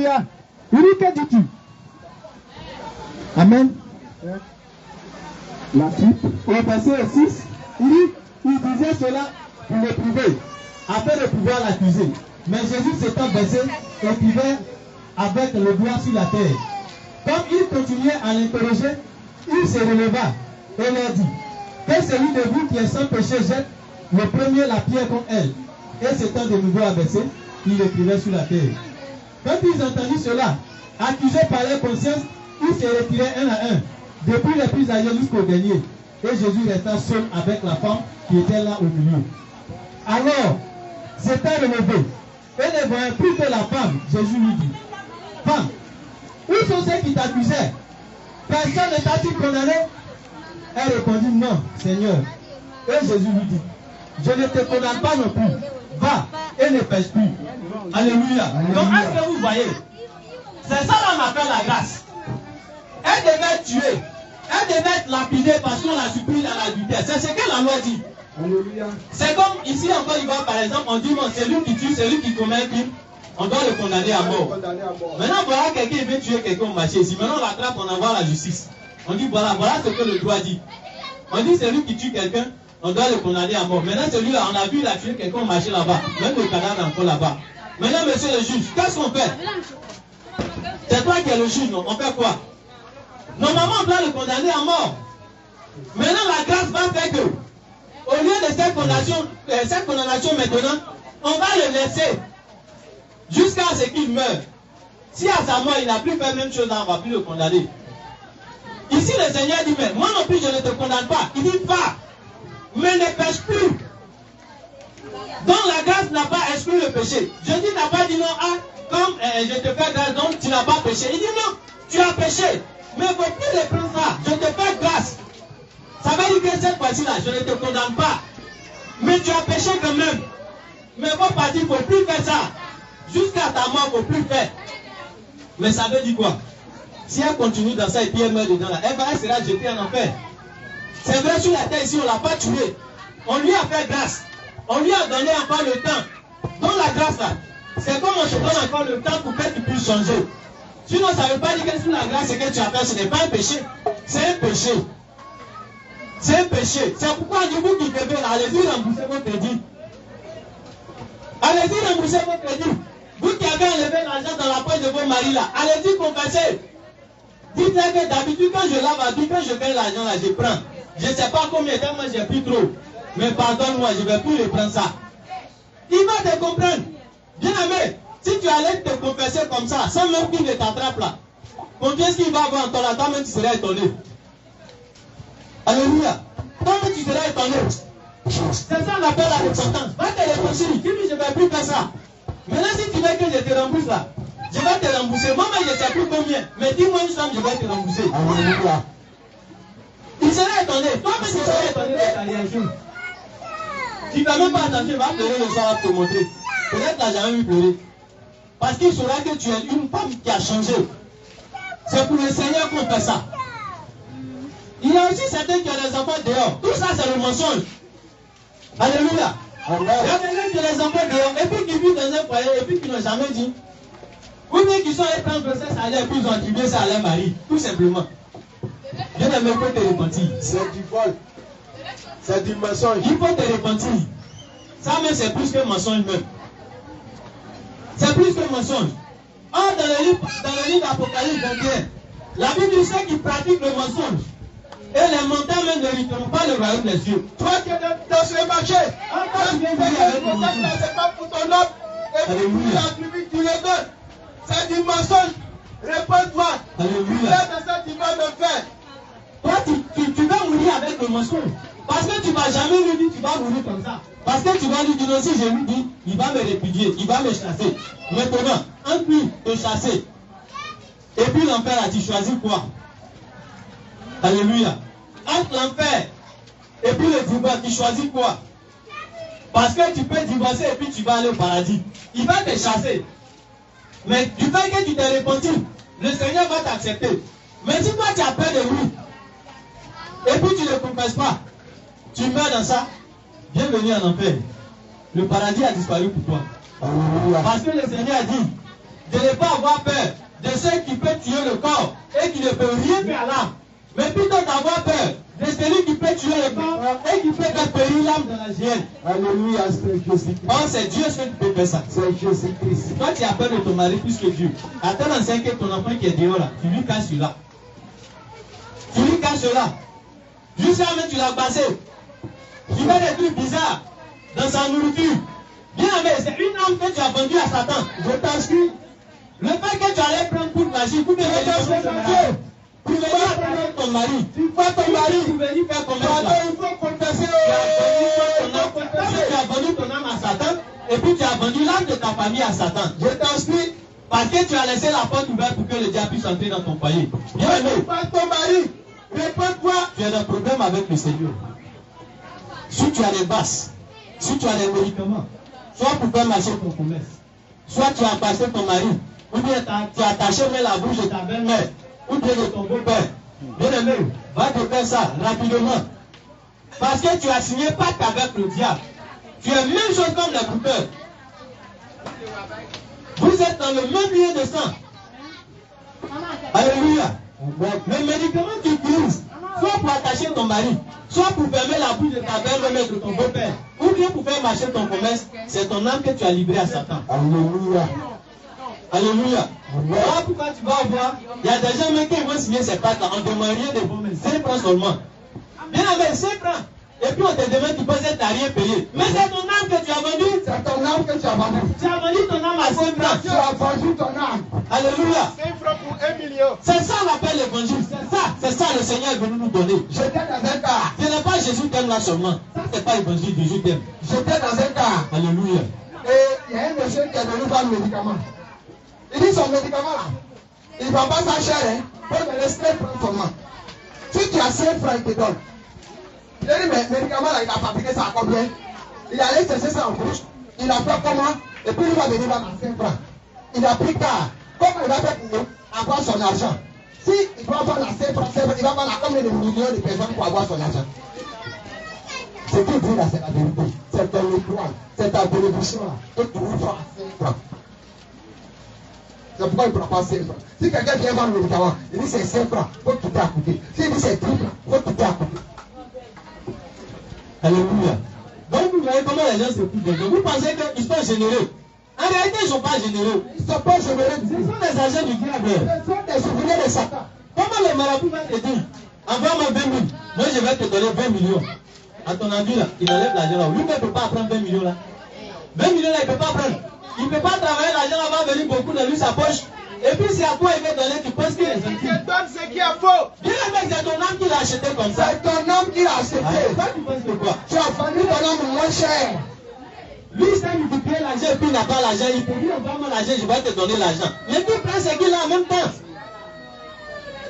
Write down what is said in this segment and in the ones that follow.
Alléluia. Il dit, que dis-tu? Amen. La suite. Au verset 6, il disait cela pour l'éprouver, afin de pouvoir l'accuser. Mais Jésus s'étant baissé, écrivait avec le doigt sur la terre. Comme il continuait à l'interroger, il se releva et leur dit, que celui de vous qui est sans péché jette le premier la pierre contre elle. Et s'étant de nouveau abaissé, il écrivait sur la terre. Quand ils entendirent cela, accusés par leur conscience, ils se retiraient un à un, depuis les plus âgés jusqu'au dernier. Et Jésus resta seul avec la femme qui était là au milieu. Alors, s'étant relevé, et ne voyant plus que la femme, Jésus lui dit, femme, où sont ceux qui t'accusaient? Personne ne t'a-t-il condamné? Elle répondit, non, Seigneur. Et Jésus lui dit, je ne te condamne pas non plus. Va et ne pêche plus. Alléluia. Donc, est-ce que vous voyez? C'est ça qu'on appelle la grâce. Elle devait tuer. Elle devait être lapidée parce qu'on l'a surpris à l'adultère. C'est ce que la loi dit. Alléluia. C'est comme ici en Côte d'Ivoire, par exemple, on dit, bon, c'est lui qui tue, c'est lui qui commet un crime. On doit le condamner à mort. Maintenant, voilà quelqu'un qui veut tuer quelqu'un au marché. Si maintenant on l'attrape, on envoie la justice. On dit, voilà ce que le droit dit. On dit, c'est lui qui tue quelqu'un, on doit le condamner à mort. Maintenant, celui-là, on a vu, il a tué quelqu'un au marché là-bas. Même le cadavre est encore là-bas. Maintenant, monsieur le juge, qu'est-ce qu'on fait? C'est toi qui es le juge, non? On fait quoi? Normalement, on doit le condamner à mort. Maintenant, la grâce va faire que, au lieu de cette condamnation maintenant, on va le laisser jusqu'à ce qu'il meure. Si à sa mort, il n'a plus fait la même chose, on ne va plus le condamner. Ici, le Seigneur dit, mais moi non plus, je ne te condamne pas. Il dit, va, mais ne pêche plus. Donc la grâce n'a pas exclu le péché. Jésus n'a pas dit non, comme je te fais grâce, donc tu n'as pas péché. Il dit non, tu as péché. Mais il ne faut plus les prendre ça. Je te fais grâce. Ça veut dire que cette fois-ci-là, je ne te condamne pas. Mais tu as péché quand même. Mais il faut partir, il ne faut plus faire ça. Jusqu'à ta mort, il ne faut plus faire. Mais ça veut dire quoi? Si elle continue dans ça et puis elle meurt dedans là, elle sera jetée en enfer. C'est vrai, sur la terre ici, on ne l'a pas tué. On lui a fait grâce. On lui a donné encore le temps. Dans la grâce là, c'est comme on te donne encore le temps pour que tu puisses changer. Sinon, ça ne veut pas dire que sous la grâce, ce que tu as fait, ce n'est pas un péché. C'est un péché. C'est un péché. C'est pourquoi vous qui devez là, allez-y rembourser votre crédit. Allez-y rembourser votre crédit. Vous qui avez enlevé l'argent dans la poche de vos maris là, allez-y confesser. Dites-leur que d'habitude, quand je lave à tout, quand je gagne l'argent là, je prends. Je ne sais pas combien de temps, moi j'ai pris trop. Mais pardonne-moi, je ne vais plus reprendre ça. Il va te comprendre. Bien aimé, si tu allais te confesser comme ça, sans même qu'il ne t'attrape là, combien est-ce qu'il va avoir en toi là, toi-même tu serais étonné. Alléluia. Toi-même tu serais étonné. C'est ça qu'on appelle la repentance. Va te repentir. Dis-lui, je ne vais plus faire ça. Maintenant, si tu veux que je te rembourse là, je vais te rembourser. Moi, je ne sais plus combien. Mais dis-moi une somme, je vais te rembourser. Alléluia. Il serait étonné. Toi-même, tu serais étonné de ta réaction. Tu ne fais même pas attention, il va pleurer le soir, va te montrer. Peut-être qu'il n'a jamais vu pleurer. Parce qu'il saura que tu es une femme qui a changé. C'est pour le Seigneur qu'on fait ça. Il y a aussi certains qui ont des enfants dehors. Tout ça, c'est le mensonge. Alléluia. Il y a quelqu'un qui a des enfants dehors et puis qui vivent dans un foyer et puis qui n'ont jamais dit. Ou bien qui sont allés prendre ça salaire et puis ils ont attribué ça à leur mari. Tout simplement. Je n'aime pas te repentir. C'est du vol. C'est du mensonge. Il faut te repentir. Ça même c'est plus que mensonge même. C'est plus que mensonge. Or dans le livre d'Apocalypse 21, la Bible dit ceux qui pratiquent le mensonge et les menteurs même ne n'hériteront pas le royaume des cieux. Toi qui es dans ce marché, c'est pas pour ton homme et pour la tribu qui le donne. C'est du mensonge. Réponds-toi. Alléluia. C'est ça qui va me faire. Toi, tu vas mourir avec le mensonge. Parce que tu ne vas jamais lui dire tu vas mourir comme ça. Parce que tu vas lui dire aussi, je lui dis, il va me répudier, il va me chasser. Maintenant, entre lui te chasser, et puis l'enfer là, tu choisis quoi? Alléluia. Entre l'enfer et puis le divorce, tu choisis quoi? Parce que tu peux divorcer et puis tu vas aller au paradis. Il va te chasser. Mais du fait que tu t'es repenti, le Seigneur va t'accepter. Mais si toi tu as peur de lui, et puis tu ne le confesses pas, tu meurs dans ça, bienvenue en enfer. Le paradis a disparu pour toi. Parce que le Seigneur a dit, de ne pas avoir peur de ceux qui peuvent tuer le corps et qui ne peuvent rien faire à l'âme. Mais plutôt d'avoir peur de celui qui peut tuer le corps et qui peut faire périr l'âme dans la géhenne. Alléluia, c'est Jésus-Christ. Oh, c'est Dieu seul qui peut faire ça. C'est Jésus-Christ. Toi, tu as peur de ton mari plus que Dieu. À tel enseigne que ton enfant qui est dehors là, tu lui casses celui-là. Tu lui casses cela. Jusqu'à même tu l'as passé. Tu fais des trucs bizarres dans sa nourriture. Bien aimé, c'est une âme que tu as vendue à Satan. Je t'inscris. Le fait que tu allais prendre pour magie, pour que tu pour venir prendre ton mari. Tu vois ton mari, pour venir faire comme ça. Il faut confesser. Tu as vendu ton âme à Satan et puis tu as vendu l'âme de ta famille à Satan. Je t'inscris. Parce que tu as laissé la porte ouverte pour que le diable puisse entrer dans ton foyer. Bien aimé. Ton mari. Réponds-toi. Tu as un problème avec le Seigneur. Si tu as des basses, si tu as des médicaments, soit pour faire marcher ton commerce, soit tu as passé ton mari, ou bien tu as attaché même la bouche de ta belle-mère, ou bien de ton beau-père. Bien aimé, va te faire ça rapidement. Parce que tu as signé pacte avec le diable. Tu es même chose comme les coupeurs. Vous êtes dans le même lieu de sang. Alléluia. Les médicaments que tu utilises, soit pour attacher ton mari, soit pour fermer la bouche de ta belle-mère et de ton beau-père, ou bien pour faire marcher ton commerce, c'est ton âme que tu as livré à Satan. Alléluia. Alléluia. Voilà pourquoi tu vas voir, il y a des gens même qui vont signer ces pactes-là, on ne demande rien de bon, mais 5 francs seulement. Bien avec 5 francs. Et puis on te demande, tu penses que tu n'as rien payé. Mais c'est ton âme que tu as vendu. C'est ton âme que tu as vendu. Tu as vendu ton âme à 5 francs. Tu as vendu ton âme. Alléluia. 5 francs pour 1 million. C'est ça l'appel l'évangile. C'est ça le Seigneur est venu nous donner. J'étais dans un cas. Ce n'est pas Jésus t'aime là seulement. Ça, c'est pas l'évangile, Jésus t'aime. J'étais dans un cas. Alléluia. Et il y a un monsieur qui est venu voir le médicament. Il dit son médicament là, il ne vend pas ça cher, hein. Pour me laisser prendre seulement. Si tu as 5 francs, il te donne. Il a dit, mais le médicament là, il a fabriqué ça à combien? Il allait chercher ça en bouche. Il a fait comment? Et puis il va venir vendre à 5 francs. Il a pris tard. Comment il va faire pour avoir son argent? Si il va vendre à 5 francs, il va vendre à combien de millions de personnes pour avoir son argent? Ce qu'il dit là, c'est la vérité. C'est ton étoile. C'est ta bénédiction là. Et tu ouvres à 5 francs. C'est pourquoi il ne prend pas 5 francs. Si quelqu'un vient vendre le médicament, il dit c'est 5 francs, il faut quitter à côté. S'il dit c'est 10 francs, il faut quitter à côté. Alléluia. Donc vous voyez comment les gens se foutent de vous. Vous pensez qu'ils sont généreux. En réalité, ils ne sont pas généreux. Ils ne sont pas généreux. Ce sont des agents du diable. Ce sont des souvenirs de Satan. Comment le marabout va te dire, envoie-moi 20 000, moi je vais te donner 20 millions. À ton avis là, il enlève l'argent là. Lui ne peut pas prendre 20 millions là. 20 millions là, il ne peut pas prendre. Il ne peut pas travailler, l'argent là va venir beaucoup dans lui, sa poche. Et puis c'est à toi il va donner, tu penses qu'il est gentil. Il te donne ce qui est faux. Bien mec, c'est ton âme qui l'a acheté comme ça. C'est ton âme qui l'a acheté. Toi tu penses de quoi? Tu as vendu ton âme moins cher. Lui, il s'est multiplié l'argent et puis il n'a pas l'argent. Il te dit, envoie-moi l'argent, je vais te donner l'argent. Mais tu prends ce qu'il a en même temps.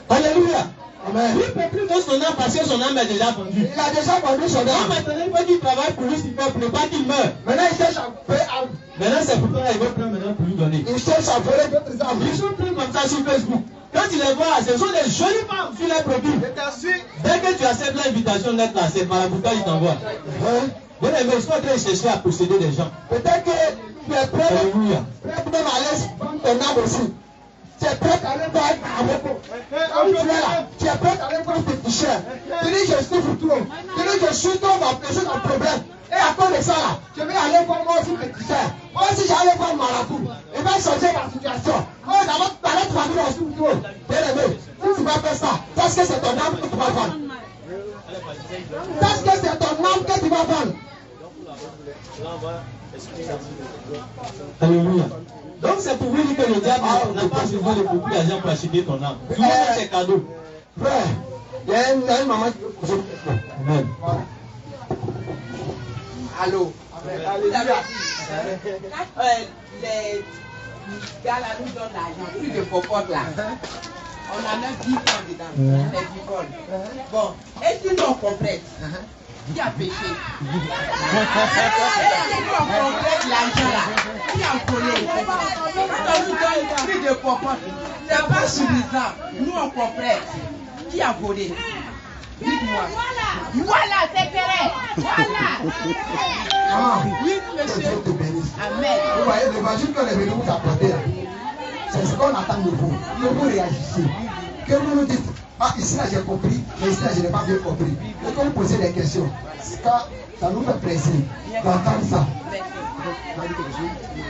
Alléluia. Amen. Lui ne peut plus faire son âme parce que son âme est déjà vendue. Il a déjà vendu son âme. Maintenant, il faut qu'il travaille pour lui, s'il fait, pour ne pas qu'il meure. Maintenant, il cherche à faire âme. Maintenant, c'est pourquoi il veut prendre maintenant pour lui donner. Il cherche à voler d'autres âmes. Ils sont pris comme ça sur Facebook. Quand tu les vois, ce sont des jolies femmes sur les produits. Dès que tu acceptes l'invitation d'être là, c'est par la bouteille qu'ils t'envoient. Bien aimé, ils sont en train de chercher à posséder des gens. Peut-être que tu es prêt. Alléluia. Prêt même à aller vendre ton âme aussi. Tu es prêt à aller voir un avocat. Tu es prêt à aller voir tes t-shirts. Tu dis je souffre trop. Tu dis je suis trop dans un problème. Et à cause de ça là, je vais aller voir moi aussi mes t-shirts. Moi aussi j'allais voir Marabout. Il va changer ma situation. Moi d'abord tu allais travailler dans ce trop. Bien aimé, si tu vas faire ça, parce que c'est ton âme que tu vas vendre. Parce que c'est ton âme que tu vas vendre. Alléluia. Donc c'est pour vous dire que le diable n'a pas besoin de beaucoup d'argent pour acheter ton âme. Tout le monde c'est cadeau. Frère, il y a une maman qui veut poser une question. Amen. Voilà. Allô. Alléluia. Les gars là nous donnent l'argent, plus de popote là. On en a 10 francs dedans, les 10 vols. Bon, et si nous on complète, qui a péché? Et si nous on complète l'argent là, qui a volé? Quand on nous donne plus de popote, c'est pas suffisant. Nous on complète. Qui a volé? Dites-moi. Voilà, c'est correct. Voilà. Ah, Oui, monsieur. que Dieu te bénisse. Amen. Vous voyez l'évangile que les bénis vous apportez là. C'est ce qu'on attend de vous. Que vous réagissez. Que vous nous dites, ah ici là j'ai compris, mais ici là je n'ai pas bien compris. Et que vous posez des questions. Ça nous fait plaisir d'entendre ça.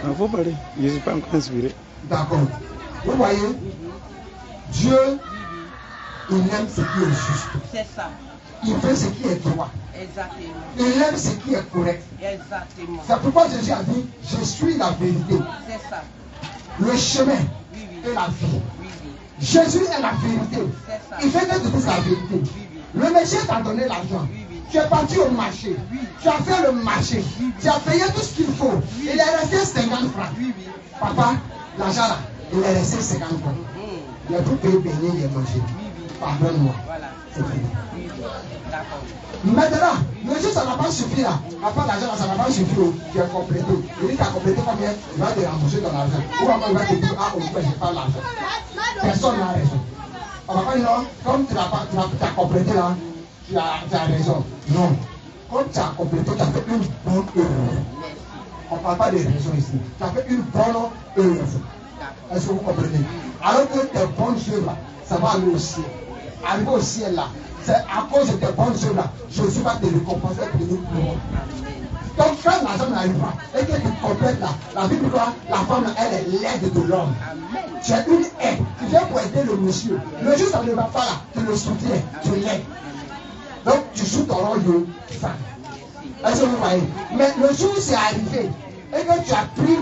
Il faut parler. Je ne suis pas encore inspiré. D'accord. Vous voyez, Dieu, il aime ce qui est juste. C'est ça. Il veut ce qui est droit. Exactement. Il aime ce qui est correct. Exactement. C'est pourquoi Jésus a dit, je suis la vérité, C'est ça. le chemin Oui, oui. et la vie. Oui, oui. Jésus est la vérité. C'est ça. Il fait que tu dises la vérité. Oui, oui. Le monsieur t'a donné l'argent. Oui, oui. Tu es parti au marché. Oui. Tu as fait le marché. Oui. Tu as payé tout ce qu'il faut. Oui. Il est resté 50 francs. Oui, oui. Papa, l'argent là, il est resté 50 francs. Il a tout payé, baigné, il est mangé. Oui, oui. Pardonne-moi. Voilà. C'est fini. Oui, oui. D'accord. Maintenant, le jour ça n'a pas suffi là. Après l'argent là, ça n'a pas suffi. Tu as complété. Il dit tu as complété combien? Il va te rembourser ton argent. Ou après il va te dire, ah, au moins j'ai pas l'argent. Personne n'a raison. On va pas dire non, comme tu as complété là, tu as raison. Non. Comme tu as complété, tu as fait une bonne œuvre. On ne parle pas de raison ici. Tu as fait une bonne œuvre. Est-ce que vous comprenez? Alors que tes bonnes œuvres là, ça va aller au ciel. Arriver au ciel là, c'est à cause de tes bonnes œuvres là, Jésus va te récompenser pour nous. Donc quand l'argent n'arrivera et que tu complètes là, la Bible dit la femme là, elle est l'aide de l'homme. Tu as une aide, tu viens pour aider le monsieur. Le jour ça ne va pas là, tu le soutiens, tu l'aides. Donc tu joues ton rôle de femme. Est-ce que vous voyez? Mais le jour où c'est arrivé et que tu as pris,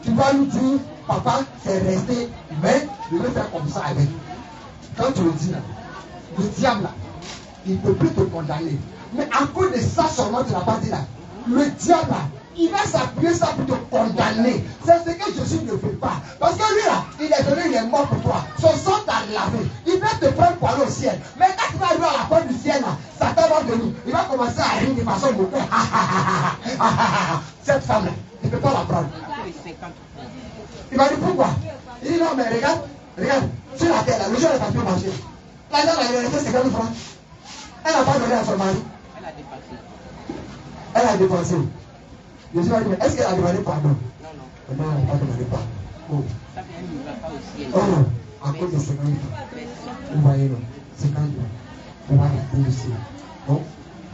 tu vas nous dire, papa, c'est resté, mais je vais faire comme ça avec. Quand tu le dis là, le diable là, il ne peut plus te condamner. Mais à cause de ça seulement, tu n'as pas dit là. Le diable là, il va s'appuyer ça pour te condamner. C'est ce que Jésus ne fait pas. Parce que lui là, il est donné, il est mort pour toi. Son sang t'a lavé. Il va te prendre pour aller au ciel. Mais quand tu vas arriver à la porte du ciel là, Satan va venir. Il va commencer à rire de façon moquée. Cette femme là, tu ne peux pas la prendre. Il va dire pourquoi? Il dit non mais regarde, sur la terre là, le jour elle n'a pas pu manger. Là, il est resté 50 francs. Elle n'a pas donné à son mari. Elle a dépensé. Jésus a dit, mais est-ce qu'elle a demandé pardon? Non, elle n'a pas demandé pardon. Oh. Oh, à cause de 50 francs. Vous voyez, non? 50 francs. On va rester ici. Donc,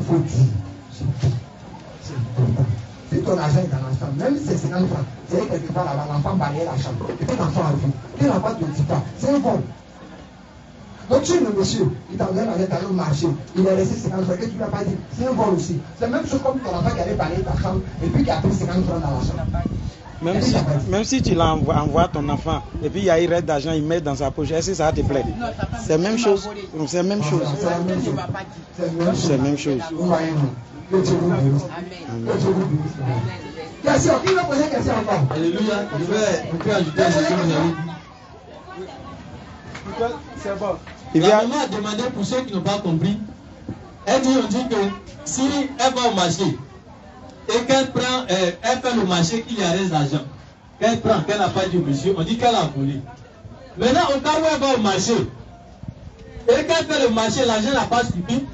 il faut dire, c'est important. Si ton argent est dans la chambre, même si c'est 50 francs, c'est quelque part là-bas, l'enfant balaye la chambre. Et puis l'enfant a vu. Puis l'enfant ne dit pas, c'est un bon. Donc si le monsieur, il t'a donné l'argent d'aller au marché, il est resté 50 francs, et tu ne l'as pas dit, c'est un vol aussi. C'est la même chose comme ton enfant qui allait balayer ta chambre, et puis qui a pris 50 francs dans la chambre. Même si tu l'envoies ton enfant, et puis il y a une reste d'argent, il met dans sa poche, est-ce que ça va te plaire? C'est la même chose. C'est la même chose. C'est la même chose. Vous voyez, que Dieu vous bénisse. Que Dieu vous bénisse. Question, qui veut poser question encore? Alléluia. Je vais ajouter ce que vous avez dit. C'est bon. La maman a demandé pour ceux qui n'ont pas compris. On dit que si elle va au marché et qu'elle prend, elle fait le marché qu'il y a reste d'argent, qu'elle prend, qu'elle n'a pas dit au monsieur, on dit qu'elle a volé. Maintenant, au cas où elle va au marché et qu'elle fait le marché, l'argent n'a pas suffi,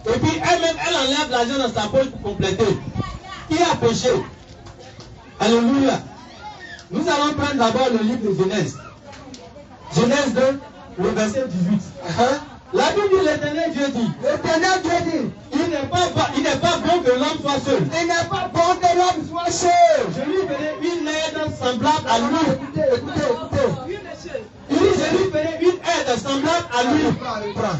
et puis elle-même, elle enlève l'argent dans sa poche pour compléter. Qui a péché? Alléluia. Nous allons prendre d'abord le livre de Genèse. Genèse 2, le verset 18. La Bible dit, l'Éternel Dieu dit, il n'est pas bon que l'homme soit seul. Il n'est pas bon que l'homme soit seul. Je lui ferai une aide semblable à lui. Écoutez. Il dit, je lui ferai une aide semblable à lui. Prends.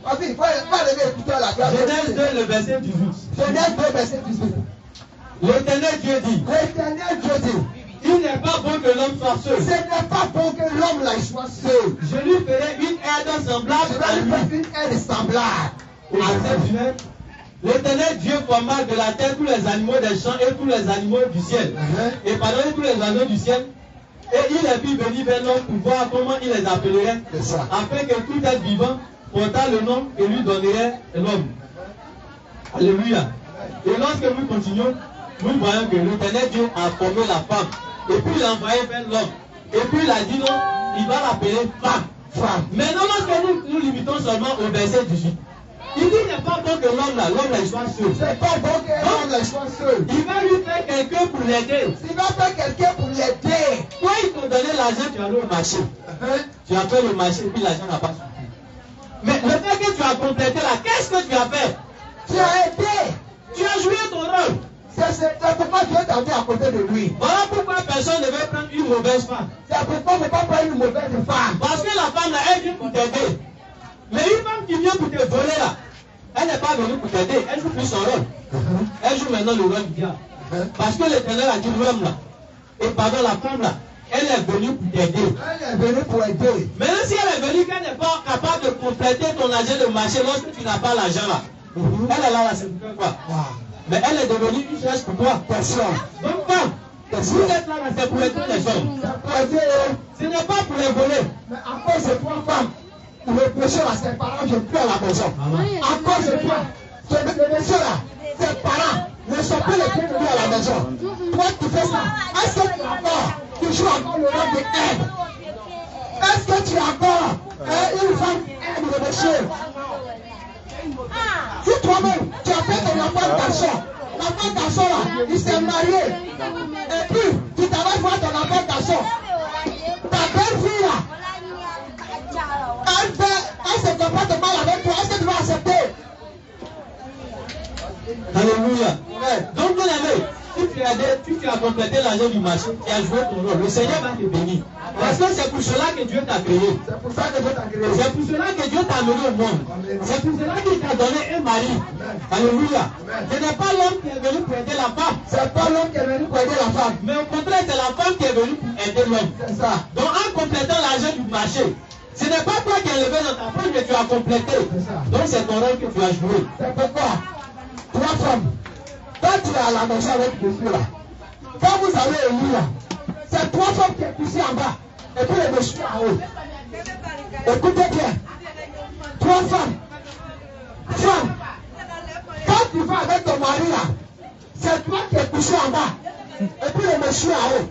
Vas-y, il faut aller écouter la grâce. Genèse 2, le verset 18. Genèse 2, verset 18. L'Éternel Dieu dit, il n'est pas bon que l'homme soit seul. Ce n'est pas bon que l'homme là soit seul. Je lui ferai une aide semblable à lui. Une aide semblable. Verset 19. L'Éternel Dieu forma de la terre tous les animaux des champs et tous les animaux du ciel. Et pardonnez tous les oiseaux du ciel. Et il est vit venir vers l'homme pour voir comment il les appellerait, afin que tout être vivant portât le nom que lui donnerait l'homme. Alléluia. Et lorsque nous continuons, nous voyons que l'Éternel Dieu a formé la femme. Et puis il a envoyé vers l'homme. Et puis il a dit non, il va l'appeler femme. Maintenant, lorsque nous limitons seulement au verset 18, Il dit il n'est pas bon que l'homme là soit seul. C'est pas bon que l'homme soit seul. Il va lui faire quelqu'un pour l'aider. Il va faire quelqu'un pour l'aider. Toi, il t'a donné l'argent, tu as allé au marché. Tu as fait le marché et puis l'argent n'a pas suffi. Mais le fait que tu as complété là, qu'est-ce que tu as fait? Tu as aidé. Tu as joué ton rôle. C'est pourquoi Dieu t'a mis à côté de lui. Voilà pourquoi personne ne veut prendre une mauvaise femme. C'est pourquoi on ne peut pas prendre une mauvaise femme. Parce que la femme là, elle vient pour t'aider. Mais une femme qui vient pour te voler là, elle n'est pas venue pour t'aider, elle joue plus son rôle. Elle joue maintenant le rôle du diable. Parce que l'Éternel a dit l'homme là, et pardon la femme là, elle est venue pour t'aider. Elle est venue pour aider. Maintenant si elle est venue qu'elle n'est pas capable de compléter ton argent de marché lorsque tu n'as pas l'argent là, elle est là, c'est pour quoi? Mais elle est devenue une chaise pour toi. Personne. Donc femme, vous êtes là, c'est pour aider les hommes. C'est pour aider. Ce n'est pas pour les voler. Mais à cause de toi, femme, le péché là, ses parents, je plus à la maison. À cause de toi, le monsieur là, ses parents ne sont plus les bienvenus à la maison. Toi, tu fais ça. Est-ce que tu as encore, tu joues encore le rôle de aide? Est-ce que tu as encore une femme qui aide le monsieur? Si toi-même, tu as fait ton enfant garçon, l'enfant garçon là, il s'est marié, et puis tu t'avais voir ton enfant garçon, ta belle-fille là, elle se comporte mal avec toi, est-ce que tu vas accepter? Alléluia. Donc, bien aimé, si tu as complété l'argent du marché, tu as joué ton rôle. Le Seigneur va te bénir. Parce que c'est pour cela que Dieu t'a créé. C'est pour ça que Dieu t'a créé. C'est pour cela que Dieu t'a amené au monde. C'est pour cela qu'il t'a donné un mari. Alléluia. Ce n'est pas l'homme qui est venu pour aider la femme. C'est pas l'homme qui est venu pour aider la femme. Mais au contraire, c'est la femme qui est venue pour aider l'homme. C'est ça. Donc, en complétant l'argent du marché, ce n'est pas toi qui as levé dans ta poche, mais tu as complété. Donc, c'est ton rôle que tu as joué. C'est pourquoi, toi femme, quand tu es à la maison avec monsieur là, quand vous allez au lit là, c'est trois femmes qui est couchées en bas, et puis le monsieur en haut. Écoutez bien, trois femmes, quand tu vas avec ton mari là, c'est toi qui es couché en bas, et puis le monsieur en haut.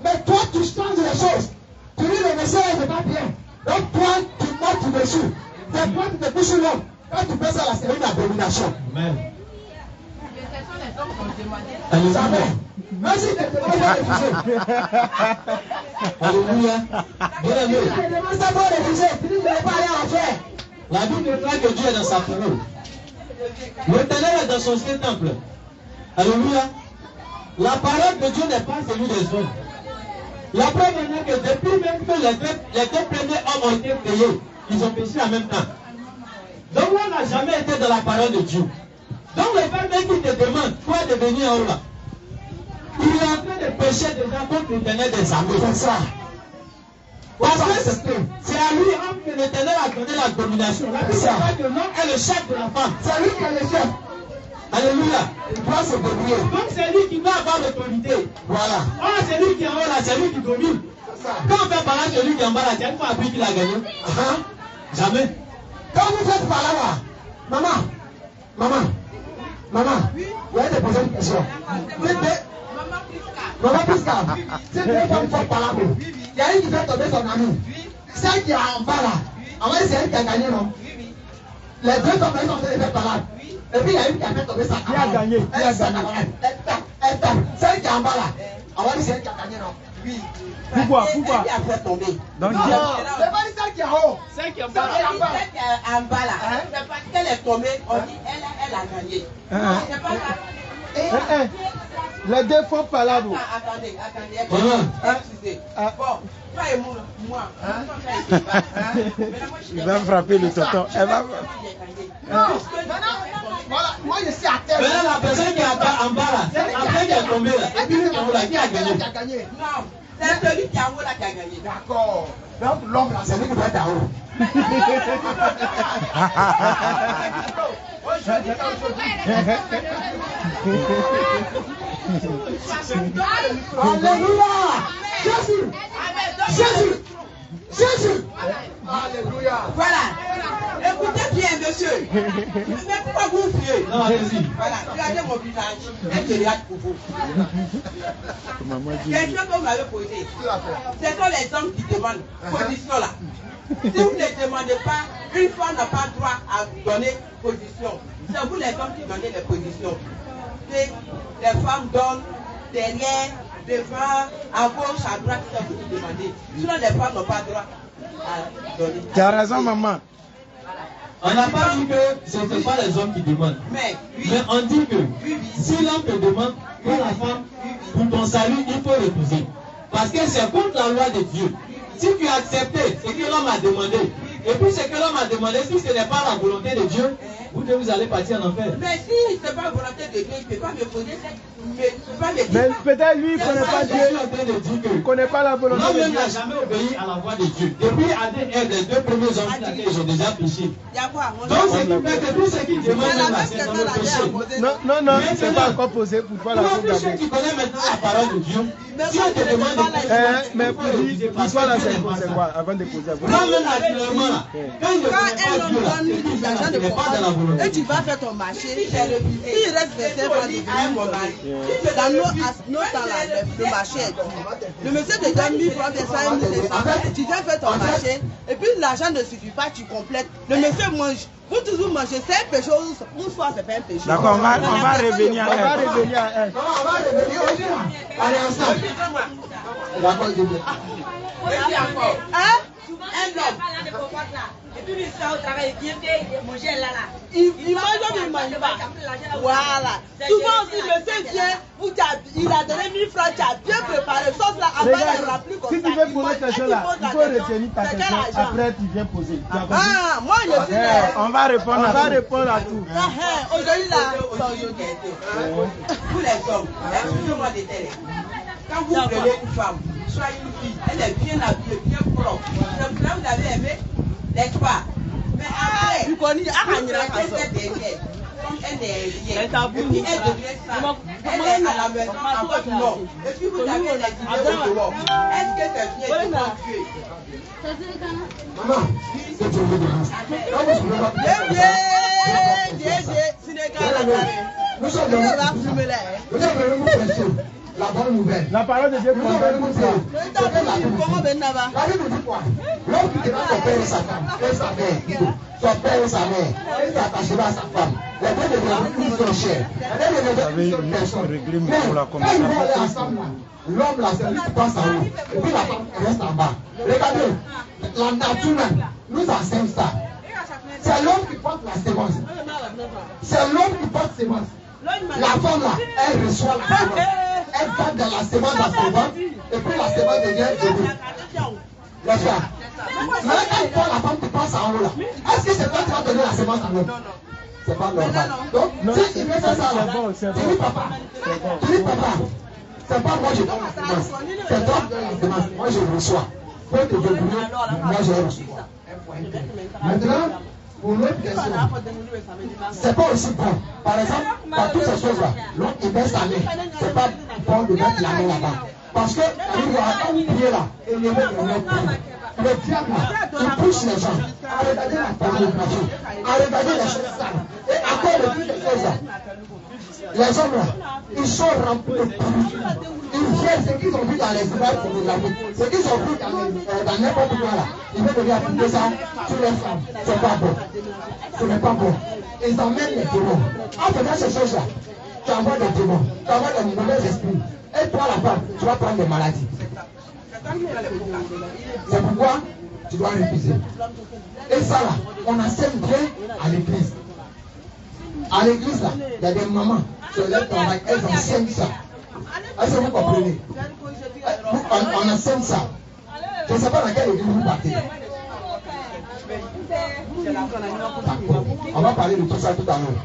Mais toi, tu changes les choses. Tu dis le monsieur n'est pas bien. Donc toi, tu montes dessus. C'est toi qui te couches l'homme. Quand tu fais ça là, c'est une abomination. Amen. Jamais. Merci de te refuser. Alléluia. Bien aimé. Tu te demandes ça pour refuser. Tu dis que tu n'as pas rien à faire. La Bible déclare que Dieu est dans sa parole. L'Éternel est dans son saint temple. Alléluia. La parole de Dieu n'est pas celle des hommes. La preuve est que depuis même que les deux premiers hommes ont été créés, ils ont péché en même temps. Donc on n'a jamais été dans la parole de Dieu. Donc le Père même qui te demande, toi de venir en haut là, il est en train de pécher déjà contre l'Éternel des armées. C'est ça. Parce que c'est à lui que l'Éternel a donné la domination. La Bible dit que l'homme est le chef de la femme. C'est lui qui est le chef. Alléluia. Il doit se débrouiller. Donc c'est lui qui doit avoir l'autorité. Voilà. Oh, c'est lui qui est en haut là, c'est lui qui domine. Quand on fait par là, celui qui est en bas là, c'est une fois appris qu'il a gagné. Jamais. Quand vous faites par là, maman, vous allez te poser une question. Maman Prisca, c'est deux femmes font par là. Il y a une qui fait tomber son ami. Celle qui est en bas là, en vrai, c'est elle qui a gagné, non? Les deux femmes, elles sont en train de faire par là. Et puis il y a une qui a fait tomber sa camarade. Qui a gagné? Elle tape. Celle qui est en bas là, en vrai, c'est elle qui a gagné, non? Oui. Pourquoi? Elle qui a fait tomber. Donc, Non, c'est pas celle qui est en haut. Celle qui est en bas là. Celle qui est en bas là. C'est parce qu'elle est tombée, on dit elle a gagné. C'est pas ça. Les deux font pas là, vous. Attendez. Excusez. Bon, toi et moi. il va frapper le tonton. Elle va... Voilà, moi je suis à terre. Maintenant la personne qui est en bas là, c'est après qui est tombée là. Et puis lui qui est en haut là, qui a gagné? Non, c'est celui qui est en haut là qui a gagné. D'accord. Donc l'homme là, c'est lui qui doit être en haut. Alléluia. Jésus. Alléluia. Voilà. Écoutez bien, monsieur. Mais pourquoi vous fuyez? monsieur. Non, allez-y. Voilà, regardez mon visage. Et je regarde pour vous. Question que vous m'avez posée. Ce sont les hommes qui demandent position là. Si vous ne demandez pas, une femme n'a pas droit à donner position. C'est vous les hommes qui demandez les positions. Et les femmes donnent derrière, devant, à gauche, à droite, c'est vous qui demandez. Sinon les femmes n'ont pas droit à donner. Tu as raison, maman. On n'a pas dit que ce n'est pas les hommes qui demandent. Mais, oui, Mais on dit que oui. si l'homme te demande pour la femme, pour ton salut, il faut refuser. Parce que c'est contre la loi de Dieu. Si tu as accepté ce que l'homme a demandé, et puis ce que l'homme a demandé, si ce n'est pas la volonté de Dieu, vous allez partir en enfer. Mais si ce n'est pas la volonté de Dieu, il ne peut pas me poser cette. Mais peut-être lui, il ne connaît pas Dieu. Il ne connaît pas la volonté de L'homme Dieu. n'a jamais obéi à la voix de Dieu. Depuis Adam et les deux premiers hommes sur la terre, ils ont déjà péché. Donc ce qui fait que tout ce qu'ils demandent, c'est dans le péché. Non, c'est pas encore posé pour faire la Toi, faute tous ceux d'Abel. qui connaissent maintenant la parole de Dieu, si on te demande de Mais pour dire, l'histoire là, c'est quoi avant de poser la faute? L'homme naturellement là, quand il ne connaît pas Dieu là, c'est qu'il n'est pas dans la volonté. Et tu vas faire ton marché, s'il reste 25 francs de vie, dans nos temps là, le marché est dur. Le monsieur te donne 1000 francs, bien 5500, tu viens faire ton marché, et puis l'argent ne suffit pas, tu complètes. Le monsieur mange. Vous toujours mangez, c'est un péché, une fois c'est pas un péché. D'accord, on va revenir à On va elle. revenir à elle. Non, on va revenir au jour. Allez ensemble. D'accord, je viens. Et encore. Hein? Un homme. Et puis, il sort au travail, il vient manger là. Il mange ou il ne mange pas. Voilà. Souvent aussi, le monsieur vient, il a donné 1000 francs, tu as bien préparé, sauf là, avant de remplir comme ça. Si tu veux poser cette question-là, il faut retenir ta question. Après, tu viens poser. Tu as compris? Ah, moi, je suis là. On va répondre à tout. Aujourd'hui, là, Vous les hommes, excusez-moi de télé. Quand vous prenez une femme, soit une fille, elle est bien habillée, bien propre. C'est pour là que vous avez aimé, n'est-ce pas? Mais après, tu connais, elle est derrière, comme elle est rien. Et puis elle devient ça. Elle est à la maison, à votre nom. Et puis vous avez les idées au dehors. Est-ce que c'est bien de conduire? Maman, c'est tout le monde. Nous sommes venus vous prêcher la bonne nouvelle. La parole de Dieu Nous sommes venus vous dire Comment ben là-bas? la Bible dit quoi? L'homme qui demande son père et sa femme, et sa mère, son père et sa mère, il s'attachera à sa femme. Les deux deviendront une seule chair. Les deux deviendront une seule personne. Mais quand ils vont aller ensemble là, l'homme là, c'est lui qui passe en haut. Et puis la femme reste en bas. Regardez, la nature même nous enseigne ça. C'est l'homme qui porte la sémence. C'est l'homme qui porte la sémence. La femme là, elle reçoit la sémence. Elle va dans la sémence dans son ventre. Et puis la sémence devient bébé. Les frères. Mais quand il voit la femme qui passe en haut là, est-ce que c'est toi qui vas donner la sémence à l'homme? C'est pas normal. Donc, si il veut faire ça là, tu dis papa. Tu dis papa. C'est pas moi je donne la sémence. C'est toi qui donnes la sémence. Moi je reçois. Pour te débrouiller, moi je reçois. Maintenant, pour l'autre question, c'est pas aussi bon. Par exemple, dans toutes ces choses-là, l'homme il met sa main. C'est pas bon de mettre la main là-bas. Parce que il y a un pied là, et il y a un pied. Le diable là, il pousse les gens à regarder la pornographie, à regarder les choses sales. Et encore de toutes ces choses là, les hommes là, ils sont remplis de pourriture. Ils viennent ce qu'ils ont vu dans les images pornographiques, ce qu'ils ont vu dans n'importe quoi là. Ils veulent venir appliquer ça sur les femmes. C'est pas bon. Ce n'est pas bon. Ils emmènent les démons. En faisant ces choses là, tu envoies des démons, tu envoies des mauvais esprits. Et toi la femme, tu vas prendre des maladies. C'est pourquoi tu dois refuser. Et ça là, on enseigne bien à l'église. À l'église là, il y a des mamans sur leur travail, elles enseignent ça. Est-ce que vous comprenez? On enseigne ça. Je ne sais pas dans quelle église vous partez. On va parler de tout ça tout à l'heure.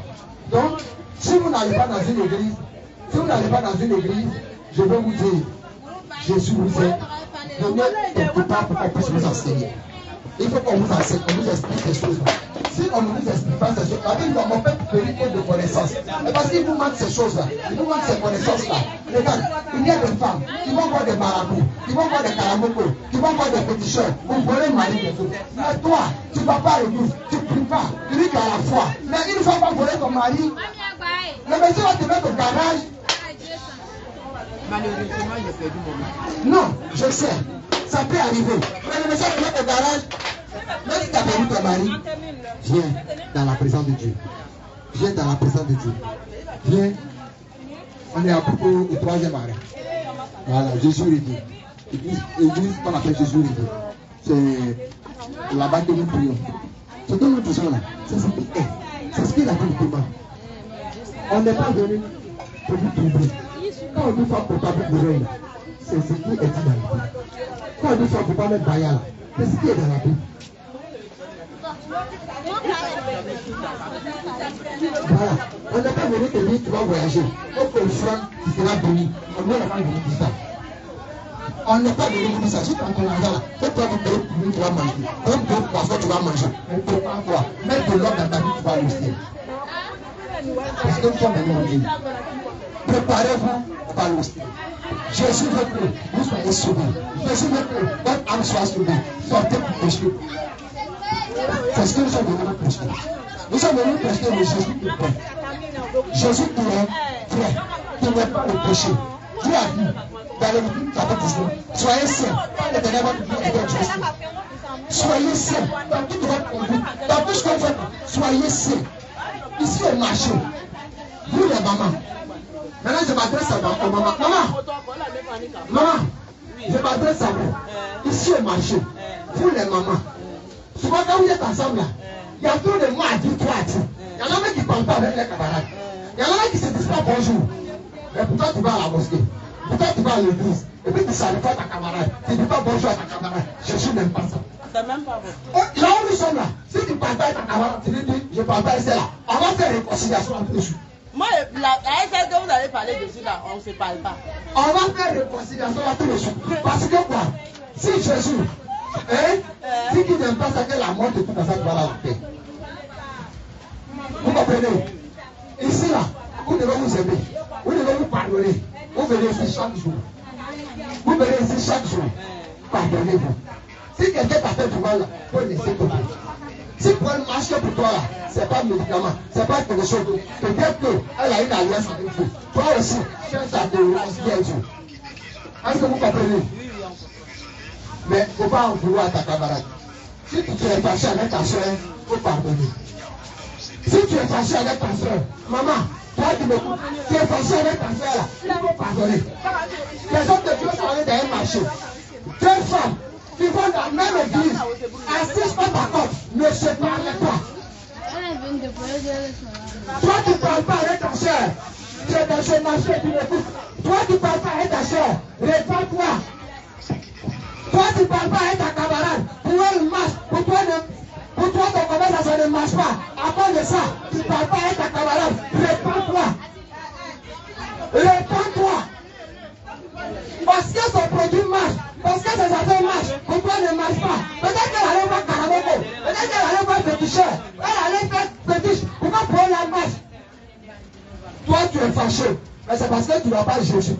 Donc, si vous n'allez pas dans une église, je vais vous dire, Jésus vous aide. Donnez quelque part pour qu'on puisse vous enseigner. Il faut qu'on vous enseigne, qu'on vous explique des choses. Si on nous dit pas ces choses, la Bible dit mon peuple périt faute de connaissances. Et parce qu'il vous manque ces choses-là, il vous manque ces connaissances-là. Regarde, il y a des femmes qui vont voir des marabouts, qui vont voir des carabocos, qui vont voir des péticheurs, vous voulez marier des autres. Mais toi, tu ne vas pas à l'église, tu ne pries pas, tu dis qu'à la foi. Mais une fois qu'on voler ton mari, le monsieur va te mettre au garage. Malheureusement, j'ai perdu mon mari. Non, je sais, ça peut arriver. Mais le monsieur va te mettre au garage. Même si tu as perdu ton mari, viens dans la présence de Dieu. Viens dans la présence de Dieu. Viens. On est à propos du troisième arrêt. Voilà, Jésus rédit. Église qu'on appelle Jésus rédit. C'est là-bas que nous prions. Ce que nous disons là, c'est ce qu'il est. C'est ce qu'il a dit le commun. On n'est pas venu pour vous troubler. Quand on dit femme pour pas vous bourrer, c'est ce qui est dit dans la Bible. Quand on dit femme pour pas mettre baïa, c'est ce qui est dans la Bible. Voilà. On n'est pas venu te dire tu vas voyager. Au frère, tu seras béni. On n'est pas venu dire ça. On n'est pas venu dire ça. Si tu as ton argent là, c'est toi qui paye pour tu vas manger. Comme d'autres poissons, tu vas manger. On ne peut pas voir. Mettre de l'ordre dans ta vie, tu vas rester. Parce que nous sommes venus en Dieu. Préparez-vous, on va rester. Jésus veut que vous soyez sauvés. Jésus veut que votre âme soit sauvée. Sortez pour pécher. C'est ce que nous sommes venus prêcher. Nous sommes venus prêcher le Jésus qui est prêt. Jésus qui est prêt, qui n'est pas le péché. Dieu a dit dans le Lévitique chapitre 19, soyez saints, l'Éternel votre Dieu est votre justice. Soyez saints dans toute votre conduite, dans tout ce que vous faites. Soyez saints. Ici au marché, vous les mamans. Maintenant je m'adresse à ma maman. Maman, je m'adresse à vous. Ici au marché, vous les mamans. Souvent quand vous êtes ensemble là, il y a trop de mots à dire, toi à dire. Il y en a même qui ne parlent pas avec les camarades. Il y en a même qui ne se disent pas bonjour. Mais pourquoi tu vas à la mosquée? Pourquoi tu vas à l'église? Et puis tu ne salues pas ta camarade. Tu ne dis pas bonjour à ta camarade. Jésus n'aime pas ça. C'est même pas bon. Là où nous sommes là, si tu ne parles pas avec ta camarade, tu lui dis, je ne parle pas avec celle-là. On va faire réconciliation entre nous. Moi, la SL que vous avez parlé dessus là, on ne se parle pas. On va faire réconciliation entre nous. Parce que quoi? Si Jésus, si tu n'aimes pas ça, que la mort de tout ça, tu vas la paix. Vous comprenez? Ici là, vous devez vous aimer. Vous devez vous pardonner. Vous venez ici chaque jour. Vous venez ici chaque jour. Pardonnez-vous. Si quelqu'un t'a fait du mal, là, il faut laisser tomber. Si pour elle marche pour toi là, c'est pas un médicament, c'est pas quelque chose. Peut-être qu'elle a une alliance avec vous. Toi aussi, cherche à te réconcilier avec vous. Est-ce que vous comprenez? Mais il ne faut pas en vouloir à ta camarade. Si tu es fâché avec ta soeur, il faut pardonner. Si tu es fâché avec ta soeur, maman, toi qui m'écoutes, tu es fâché avec ta soeur là, il faut pardonner. Les hommes de Dieu sont allés dans un marché. Deux femmes qui vont dans la même église, assises pas d'accord, ne se parlent pas. Toi qui ne parles pas avec ta soeur, tu es dans ce marché, tu m'écoutes. Toi qui ne parles pas avec ta soeur, réponds-toi. Toi tu ne parles pas avec ta camarade, pour elle marche, pour toi ton commerce ça ne marche pas. À cause de ça, tu ne parles pas avec ta camarade, réponds-toi. Réponds-toi. Parce que son produit marche, parce que ses affaires marchent, pour toi ne marche pas. Peut-être qu'elle allait voir Caraboko, peut-être qu'elle allait voir Féticheur, elle allait faire Fétiche, pourquoi pour elle la marche? Toi tu es fâché, mais c'est parce que tu n'as pas Jésus.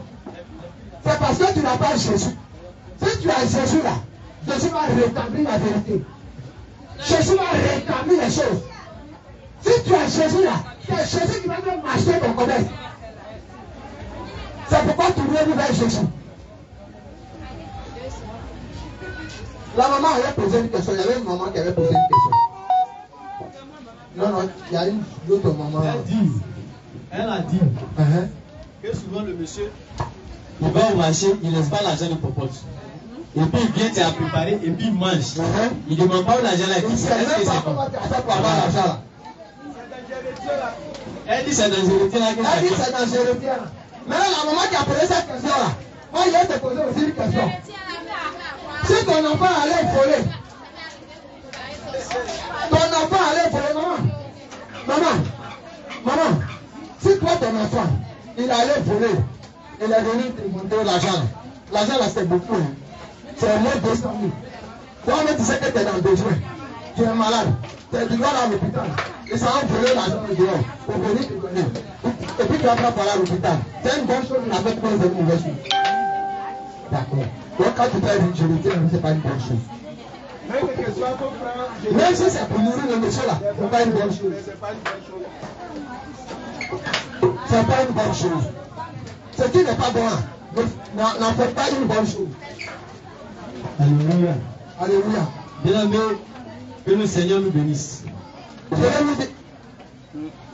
C'est parce que tu n'as pas Jésus. Si tu as Jésus là, Jésus va rétablir la vérité. Jésus va rétablir les choses. Si tu as Jésus là, c'est Jésus qui va même acheter ton commerce. C'est pourquoi tu viens vers Jésus. La maman avait posé une question. Il y avait une maman qui avait posé une question. Non, il y a une autre maman. Elle a dit que souvent le monsieur, il va au marché, il ne laisse pas l'argent de popote. Et puis il vient, tu as préparé, et puis il mange. Il ne demande pas où l'argent là. Il ne sait même pas comment tu as fait pour avoir l'argent là. Elle dit c'est dangereux. Elle dit c'est dangereux. Maintenant la maman qui a posé cette question là, moi je vais te poser aussi une question. Si ton enfant allait voler, maman, si toi ton enfant, il allait voler, il est venu te montrer l'argent. L'argent là c'est beaucoup. C'est moins 200 000. Toi-même tu sais que tu es dans le besoin. tu es malade, tu vas à l'hôpital. Ils sont envolés l'argent dehors pour venir te donner. Et puis tu vas pas parler à l'hôpital. C'est une bonne chose, mais avec toi, c'est une mauvaise chose. D'accord. Donc quand tu fais une charité, ce n'est pas une bonne chose. Même si c'est pour nourrir le monsieur là, ce n'est pas une bonne chose. C'est pas une bonne chose. Ce qui n'est pas bon, n'en fait pas une bonne chose. Alléluia. Alléluia. Bien-aimé, que le Seigneur nous bénisse. Je vais vous dire.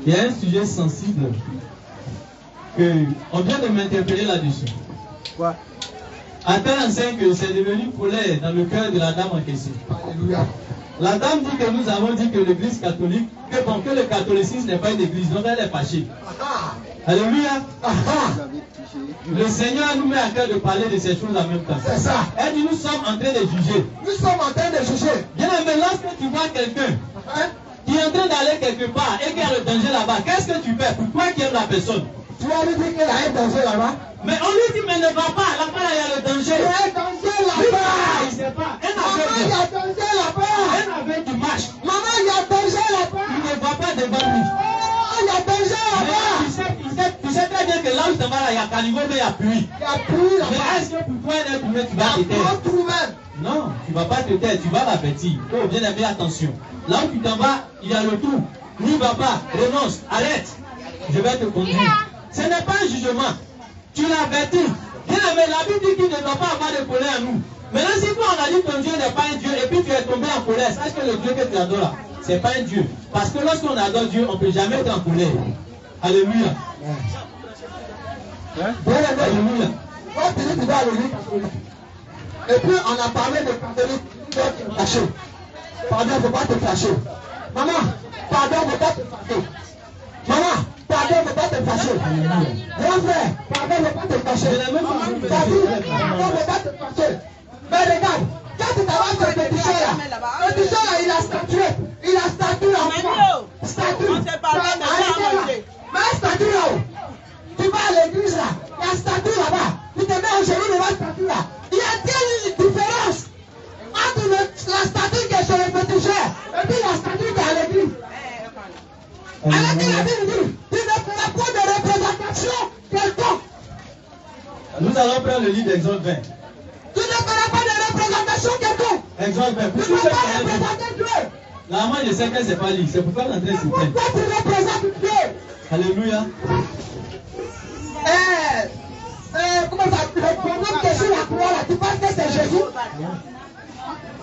Il y a un sujet sensible que on vient de m'interpeller là-dessus. Quoi? À tel enseigne que c'est devenu colère dans le cœur de la dame en question. Alléluia. La dame dit que nous avons dit que l'église catholique, que le catholicisme n'est pas une église, donc elle est fâchée. Ah, Alléluia. ah, ah. Le Seigneur nous met à cœur de parler de ces choses en même temps. C'est ça. Elle dit nous sommes en train de juger. Nous sommes en train de juger. Bien aimé, lorsque tu vois quelqu'un Hein? qui est en train d'aller quelque part et qui a le danger là-bas, qu'est-ce que tu fais pour toi qui aimes la personne? Tu vas lui dire qu'il y a un danger là-bas. Mais on lui dit, mais ne va pas, là-bas il y a le danger. Il y a un danger Lui, il là-bas. ne sait pas. Un Maman, il y a aveugle, danger là-bas. un aveugle qui marche, Maman, il y a danger il là-bas. ne va pas devant lui. Oh, il y a danger Mais là-bas. tu sais très bien que là où tu vas là, il y a caniveau, mais il y a pluie. Il y a plus Mais là-bas. est-ce que pour toi, un être humain, tu Il y vas a te taire? trop trouvé. Non, tu ne vas pas te taire, tu vas l'avertir. Oh, bien aimé, attention. Là où tu t'en vas, il y a le trou. N'y va pas, renonce, arrête. Je vais te conduire. Ce n'est pas un jugement. Tu l'avertis. Bien aimé, la Bible dit qu'il ne doit pas avoir de colère en nous. Maintenant, si toi on a dit que ton Dieu n'est pas un Dieu et puis tu es tombé en colère, sache que le Dieu que tu adores là, ce n'est pas un Dieu. Parce que lorsqu'on adore Dieu, on ne peut jamais être en colère. Alléluia. Alléluia. Quand tu dis que tu vas à l'église catholique, et puis on a parlé de catholique, tu dois te fâcher. Pardon, il ne faut pas te fâcher. Maman, pardon, il ne faut pas te fâcher. Maman, pardon, il ne faut pas te fâcher. Grand frère, pardon, il ne faut pas te fâcher. Papi, pardon, il ne faut pas te fâcher. Mais regarde, quand tu t'avances sur le petit chat là, le petit chat là, il a statué. Il a statué en quoi? Statue. On s'est parlé de ça à manger. Mais un statue là-haut. Tu vas à l'église là, il y a un statue là-bas. Tu te mets au genou devant la statue là. Il y a quelle différence entre la statue qui est sur le petit cher et puis la statue qui est à l'église? Alors que la Bible dit, tu ne feras pas de représentation quelconque. Nous allons prendre le livre d'Exode 20. Tu ne feras pas de représentation quelconque. Exode 20. Tu Pour ne tous vas ceux pas qui ont représenter Dieu. la maman, je sais qu'elle ne sait pas lire. C'est pourquoi elle est en train de se plaindre. Pourquoi tu représentes Dieu? Alléluia. Comment ça? Le problème qui est sur la croix là, tu penses que c'est Jésus?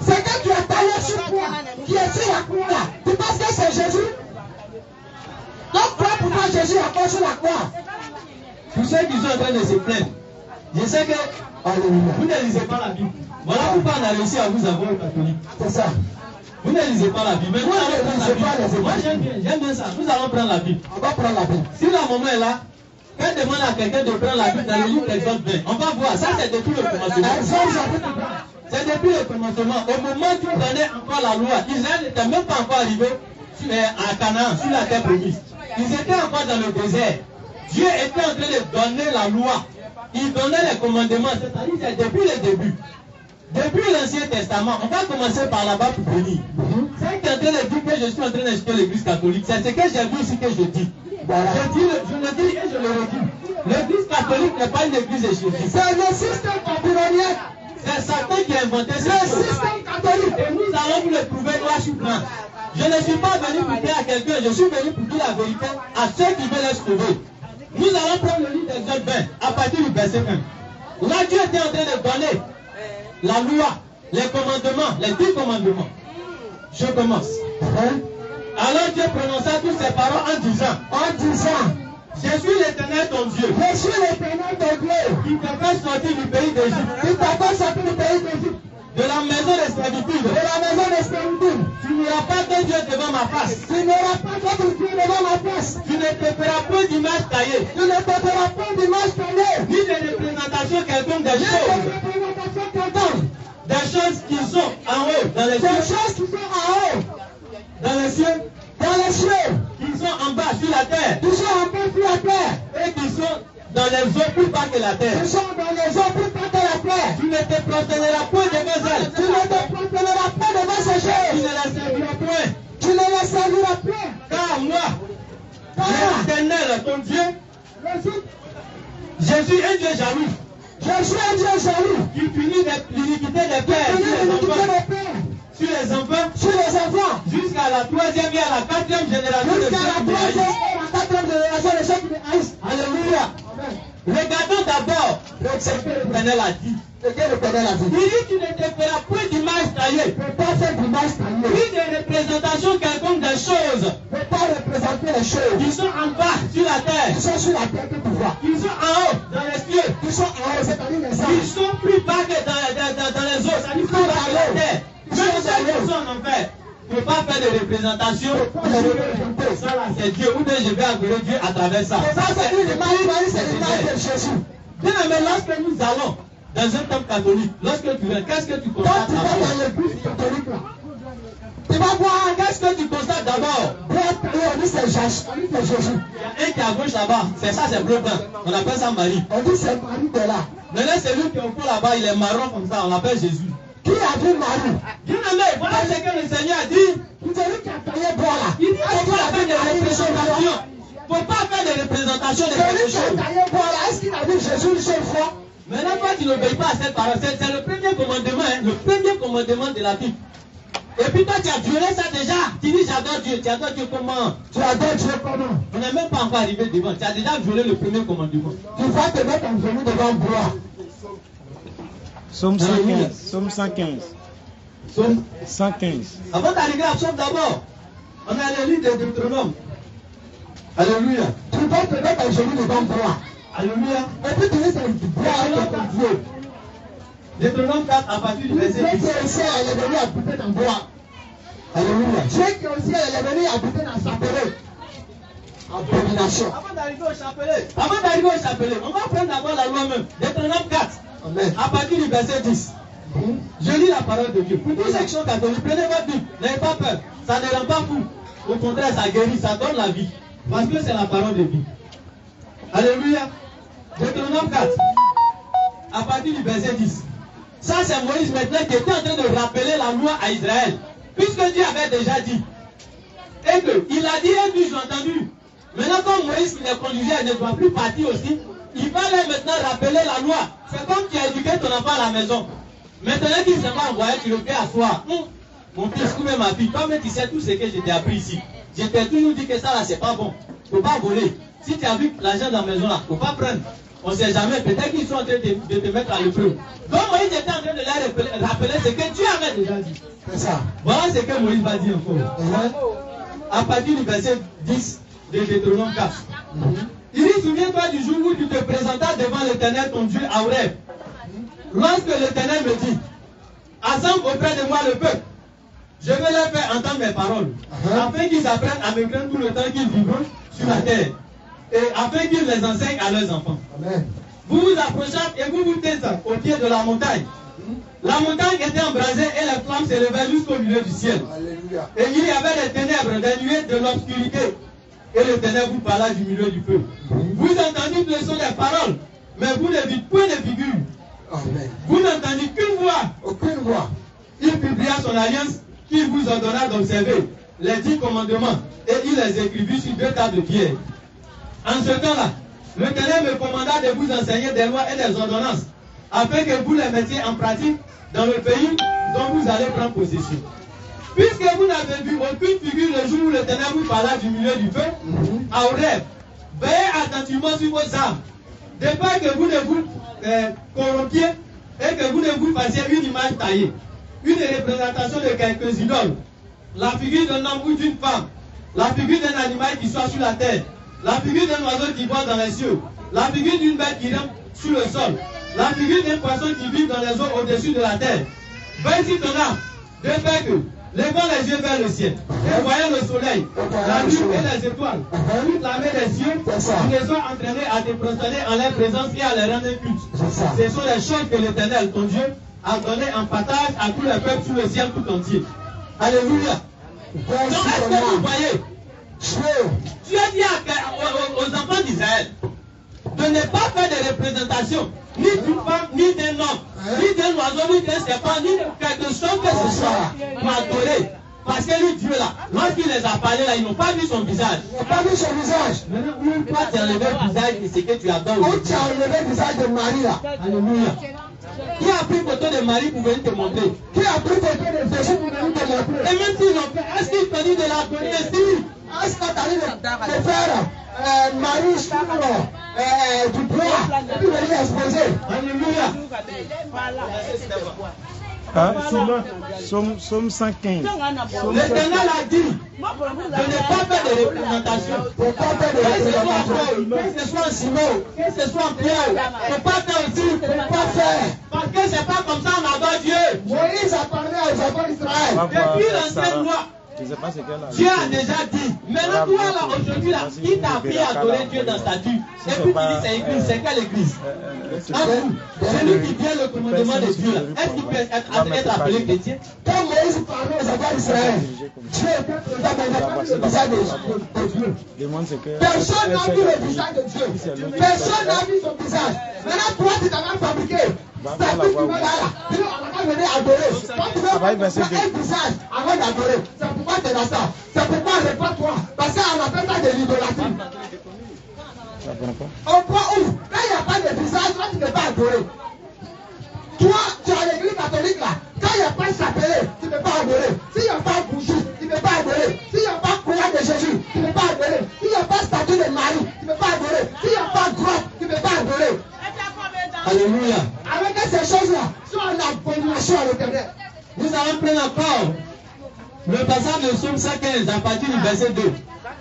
C'est que tu es taillé sur croix, qui est sur la croix là. Tu penses que c'est Jésus? Donc toi, pour toi, Jésus est encore sur la croix. Pour ceux qui sont en train de se plaindre, je sais que vous ne lisez pas la Bible. Voilà pourquoi on a réussi à vous avoir au catholique. C'est ça. Vous ne lisez pas la Bible. Mais nous Moi, allons je prendre ne la lisez pas Bible. les Moi, Écritures. j'aime bien ça. Nous allons prendre la Bible. On va prendre la Bible. Si la maman est là, elle demande à quelqu'un de prendre la Bible dans le livre d'Exode 20. On va voir. Ça, c'est depuis le commencement. Exode chapitre 20. C'est depuis le commencement. Au moment où on donnait encore la loi, Israël n'était même pas encore arrivé à Canaan, sur la terre promise. Ils étaient encore dans le désert. Dieu était en train de donner la loi. Il donnait les commandements. C'est-à-dire c'est depuis le début. Depuis l'Ancien Testament, on va commencer par là-bas pour venir. C'est qui est en train de dire que je suis en train d'insulter l'église catholique. C'est ce que j'ai vu ici que je dis. Voilà. Je le dis et je le redis. L'église catholique n'est pas une église de Jésus. C'est le système babylonien. C'est Satan qui a inventé Le cette chose. système catholique. Et nous allons vous le prouver noir sur blanc. Je ne suis pas venu pour dire à quelqu'un, je suis venu pour dire la vérité à ceux qui veulent se sauver. Nous allons prendre le livre d'Exode 20 à partir du verset 1. Là, Dieu était en train de donner la loi, les commandements, les 10 commandements. Je commence. Alors Dieu prononça tous ses paroles en disant, je suis l'Éternel ton Dieu, Je suis l'Éternel ton Dieu. qui t'a fait sortir du pays d'Égypte, Qui t'a fait sortir du pays d'Égypte, de la maison de servitude. de la maison de servitude. Tu n'auras pas de Dieu devant ma face. Tu n'auras pas d'autre Dieu devant ma face. Tu ne te feras point d'image taillée, Tu ne te feras pas d'image taillée. ni de représentation quelconque des Ni de choses, représentation quelconque. des choses qui sont en haut, dans les Des cieux, choses qui sont en haut, dans les cieux, dans les cieux, qui sont en bas sur la terre, qui sont en bas sur la terre, et qui sont dans les eaux plus bas que la terre. qui sont dans les eaux plus bas que la terre. Tu ne te prosterneras point devant elles. Tu ne te prosterneras pas devant ces Tu choses. ne les serviras l'Éternel, ton Dieu. Je suis un Dieu jaloux. Je suis un Dieu jaloux. Qui punit l'iniquité des pères sur les enfants. Sur les enfants. Jusqu'à la 3e et à la 4e génération de ceux Jusqu'à la qui me 3e haïssent. et la 4e génération de ceux qui me haïssent. Alléluia. Regardons d'abord ce que l'Éternel a dit. Ce que l'Éternel a dit. Il dit tu ne te feras point d'image taillée. Ne pas faire d'image taillée. Ni de représentation quelconque des choses Ne pas représenter les choses qui sont en bas sur la terre, qui sont sur la terre que tu vois. qui sont en haut dans les cieux, Qui sont en haut, c'est-à-dire les qui anges. sont plus bas que dans les eaux, c'est-à-dire plus bas que la terre. Même ceux qui sont en enfer. Il ne faut pas faire de représentation. Ça là, c'est Dieu. Ou bien je vais adorer Dieu à travers ça. Ça, c'est une image, c'est l'image de Jésus. Bien, mais lorsque nous allons dans un temple catholique, lorsque tu viens, qu'est-ce que tu Quand constates tu vas d'abord? dans l'église catholique là, Tu vas voir, qu'est-ce que tu constates d'abord? on dit c'est Jésus. On dit c'est Jésus. Il y a un qui est à gauche là-bas, c'est ça, c'est bleu blanc. On appelle ça Marie. On dit c'est Marie de là. Maintenant, celui qui est au fond là-bas, il est marron comme ça, on l'appelle Jésus. Qui a dit Marie? Bien aimé, voilà ce que le Seigneur a dit. C'est lui qui a taillé bois là. Il dit qu'il faut pas faire de représentation. Il ne faut pas faire de représentation de quelque Celui qui a chose. taillé bois là, est-ce qu'il a dit Jésus une seule fois? Maintenant, toi, tu n'obéis pas à cette parole. C'est le premier commandement, hein, le premier commandement de la Bible. Et puis toi, tu as violé ça déjà. Tu dis j'adore Dieu. Tu adores Dieu comment? Tu adores Dieu comment? On n'est même pas encore arrivé devant. Tu as déjà violé le premier commandement. Tu vas te mettre en genou devant le bois. Psaume 115. Psaume 115. Psaume 115. Avant d'arriver à Psaume d'abord, on a le livre de Deutéronome. Alléluia. Tu vas te mettre en genou devant le bois. Alléluia. Et puis tu dis c'est du bois avec ton Dieu. Deutéronome 4 à partir du verset Dieu 10. qui est au ciel, elle est venue habiter dans le bois. Alléluia. Dieu qui est au ciel, elle est venue habiter dans sa forêt. Abomination. Avant d'arriver au chapelet, on va prendre d'abord la loi même. Deutéronome 4 Amen. à partir du verset 10. Je lis la parole de Dieu. Pour tous ceux qui sont catholiques, prenez votre Bible. N'ayez pas peur. Ça ne rend pas fou. Au contraire, ça guérit, ça donne la vie. Parce que c'est la parole de Dieu. Alléluia. Deutéronome 4 à partir du verset 10. Ça, c'est Moïse maintenant qui était en train de rappeler la loi à Israël. Puisque Dieu avait déjà dit. Et qu'il a dit, et puis ils ont entendu. Maintenant, comme Moïse qui les conduisait ne doit plus partir aussi, il va leur maintenant rappeler la loi. C'est comme tu as éduqué ton enfant à la maison. Maintenant qu'il s'est pas envoyé, tu le fais asseoir. Mon fils ou même ma fille, toi mais tu sais tout ce que je t'ai appris ici. Je t'ai toujours dit que ça là, c'est pas bon. Il ne faut pas voler. Si tu as vu l'argent dans la maison là, il ne faut pas prendre. On ne sait jamais, peut-être qu'ils sont en train de te mettre à l'épreuve. Donc Moïse était en train de leur rappeler ce que Dieu avait déjà dit. C'est ça. Voilà ce que Moïse va dire encore. À partir du verset 10 de Deutéronome 4. Il dit, souviens-toi du jour où tu te présentas devant l'Éternel ton Dieu à Horeb. Lorsque l'Éternel me dit, assemble auprès de moi le peuple, je vais leur faire entendre mes paroles, afin qu'ils apprennent à me craindre tout le temps qu'ils vivront sur la terre, et afin qu'ils les enseignent à leurs enfants. Amen. Vous vous approchez et vous vous tenez au pied de la montagne. La montagne était embrasée et les flammes s'élevaient jusqu'au milieu du ciel. Alléluia. Et il y avait des ténèbres, des nuées, de l'obscurité. Et le ténèbre vous parla du milieu du feu. Vous entendez le son des paroles, mais vous ne dites point de figure. Amen. Vous n'entendez qu'une voix. Aucune voix. Il publia son alliance qu'il vous ordonna d'observer, les 10 commandements, et il les écrivit sur 2 tables de pierre. En ce temps-là, l'Éternel me commanda de vous enseigner des lois et des ordonnances, afin que vous les mettiez en pratique dans le pays dont vous allez prendre possession. Puisque vous n'avez vu aucune figure le jour où l'Éternel vous parla du milieu du feu, à Horeb, veillez attentivement sur vos armes, de peur que vous ne vous corrompiez et que vous ne vous fassiez une image taillée, une représentation de quelques idoles, la figure d'un homme ou d'une femme, la figure d'un animal qui soit sur la terre, la figure d'un oiseau qui vole dans les cieux, la figure d'une bête qui rampe sur le sol, la figure d'un poisson qui vit dans les eaux au-dessus de la terre. Veille ton âme, de peur que, levant les yeux vers le ciel, et voyant le soleil, la lune et les étoiles, toute l'armée des cieux, ils les ont entraînés à te prosterner en leur présence et à les rendre culte. Ce sont les choses que l'Éternel, ton Dieu, a données en partage à tous les peuples sur le ciel tout entier. Alléluia. Donc, est-ce que vous voyez? Dieu dit aux enfants d'Israël de ne pas faire de représentation, ni d'une femme, ni d'un homme, ni d'un oiseau, ni d'un serpent, ni de quelque chose que ce soit, pour adorer. Parce que lui, Dieu là, lorsqu'il les a parlé là, ils n'ont pas vu son visage. Ils n'ont pas vu son visage. Maintenant, où toi tu as enlevé le visage de ce que tu adores. Où tu as enlevé le visage de Marie là. Alléluia. Qui a pris photo de Marie pour venir te montrer? Qui a pris photo de Jésus pour venir te montrer? Et même s'ils l'ont fait, est-ce qu'ils t'ont dit de la donner ici? Est-ce qu'on t'a dit de faire Marie sur du bois et puis venir exposer? Alléluia. Hein? Somme 115. L'Éternel a dit de ne pas faire de représentation. Que ce soit en Simon, que ce soit en Pierre, il ne faut pas faire aussi, il ne faut pas faire. Parce que c'est pas comme ça on adore Dieu. Moïse a parlé aux enfants d'Israël. Depuis l'ancienne loi, Dieu a déjà dit. Maintenant, toi là, aujourd'hui, là, qui t'a appris à adorer Dieu dans sa vie? Et puis tu dis c'est église, c'est quelle église? Celui qui vient le commandement de Dieu là, est-ce qu'il peut être appelé chrétien? Quand Moïse parlait aux enfants d'Israël, Dieu était présent, mais il n'a pas vu le visage de Dieu. Personne n'a vu le visage de Dieu. Personne n'a vu son visage. Maintenant, toi, tu t'en as fabriqué. C'est-à-dire que tu vas là, on va venir adorer. Quand tu veux faire un visage avant d'adorer, c'est pourquoi tu es dans ça. C'est pourquoi réponds-toi. Parce qu'on appelle ça de l'idolâtrie. Au point où, quand il n'y a pas de visage, toi, tu ne peux pas adorer. Toi, tu as l'église catholique là. Quand il n'y a pas de chapelet, tu ne peux pas adorer. S'il n'y a pas de bougie, tu ne peux pas adorer. S'il n'y a pas de courant de Jésus, tu ne peux pas adorer. S'il n'y a pas de statue de Marie, tu ne peux pas adorer. S'il n'y a pas de grotte, tu ne peux pas adorer. Alléluia. Avec ces choses-là, sont en abomination à l'Éternel. Nous allons prendre encore le passage de Somme 115 à partir du verset 2.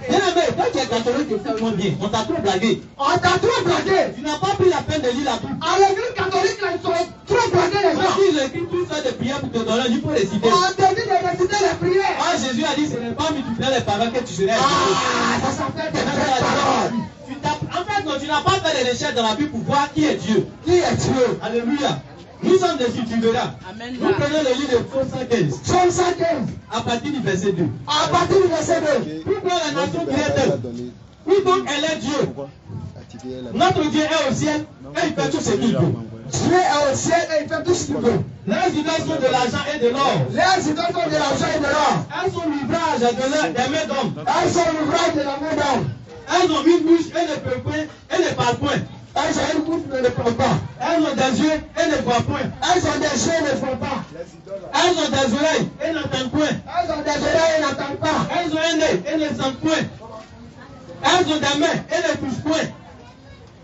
Bien aimé, toi qui es catholique, tu fais bien. On t'a trop blagué. On t'a trop blagué. Tu n'as pas pris la peine de lire la Bible. À l'église catholique, là, ils sont trop blagués les gens. Quand ils écrivent tout ça de prières pour te donner, il faut réciter. On te dit de réciter les prières. Ah, Jésus a dit, ce n'est pas multiplier les paroles que tu serais. Ah, ça s'appelle des vraies paroles. En fait, non, tu n'as pas fait de recherche dans la Bible pour voir qui est Dieu. Qui est Dieu? Alléluia. Nous sommes dessus, tu verras. Nous prenons le livre de Somme 115. Somme 115. À partir du verset 2. À partir du verset 2. Pourquoi la nation créée où donc elle est Dieu? Notre Dieu est au ciel et il fait tout ce qu'il veut. Dieu est au ciel et il fait tout ce qu'il veut. Les idoles sont de l'argent et de l'or. Les idoles sont de l'argent et de l'or. Elles sont l'ouvrage des mains d'hommes. Elles sont l'ouvrage de la main d'homme. Elles ont une bouche et ne peuvent point et ne parlent point. Elles ont une bouche mais ne parlent pas. Elles ont des yeux et ne voient point. Elles ont des yeux et ne voient pas. Elles ont des oreilles et n'entendent point. Elles ont des oreilles et n'entendent pas. Elles ont un nez et ne sentent point. Elles ont des mains et ne touchent point.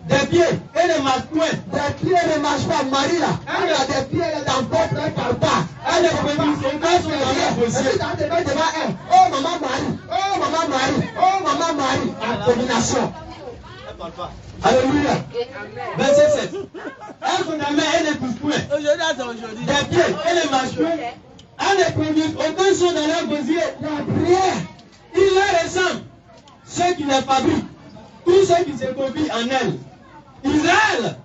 Des pieds et ne marchent point. Des pieds ne marchent pas. Marie là, elle a des pieds, elle est dans le ventre, elle ne parle pas. Elle est elles sont dans leur dossier. Devant elle. Oh maman Marie, oh maman Marie, oh maman Marie. Abomination. Alléluia. Verset 7. Elles ont des mains et ne touchent point. Des pieds et ne marchent point. Elles ne produisent aucun son dans leur gosier. La prière. Il leur ressemble. Ceux qui les fabriquent, tous ceux qui se confient en elles. Israël,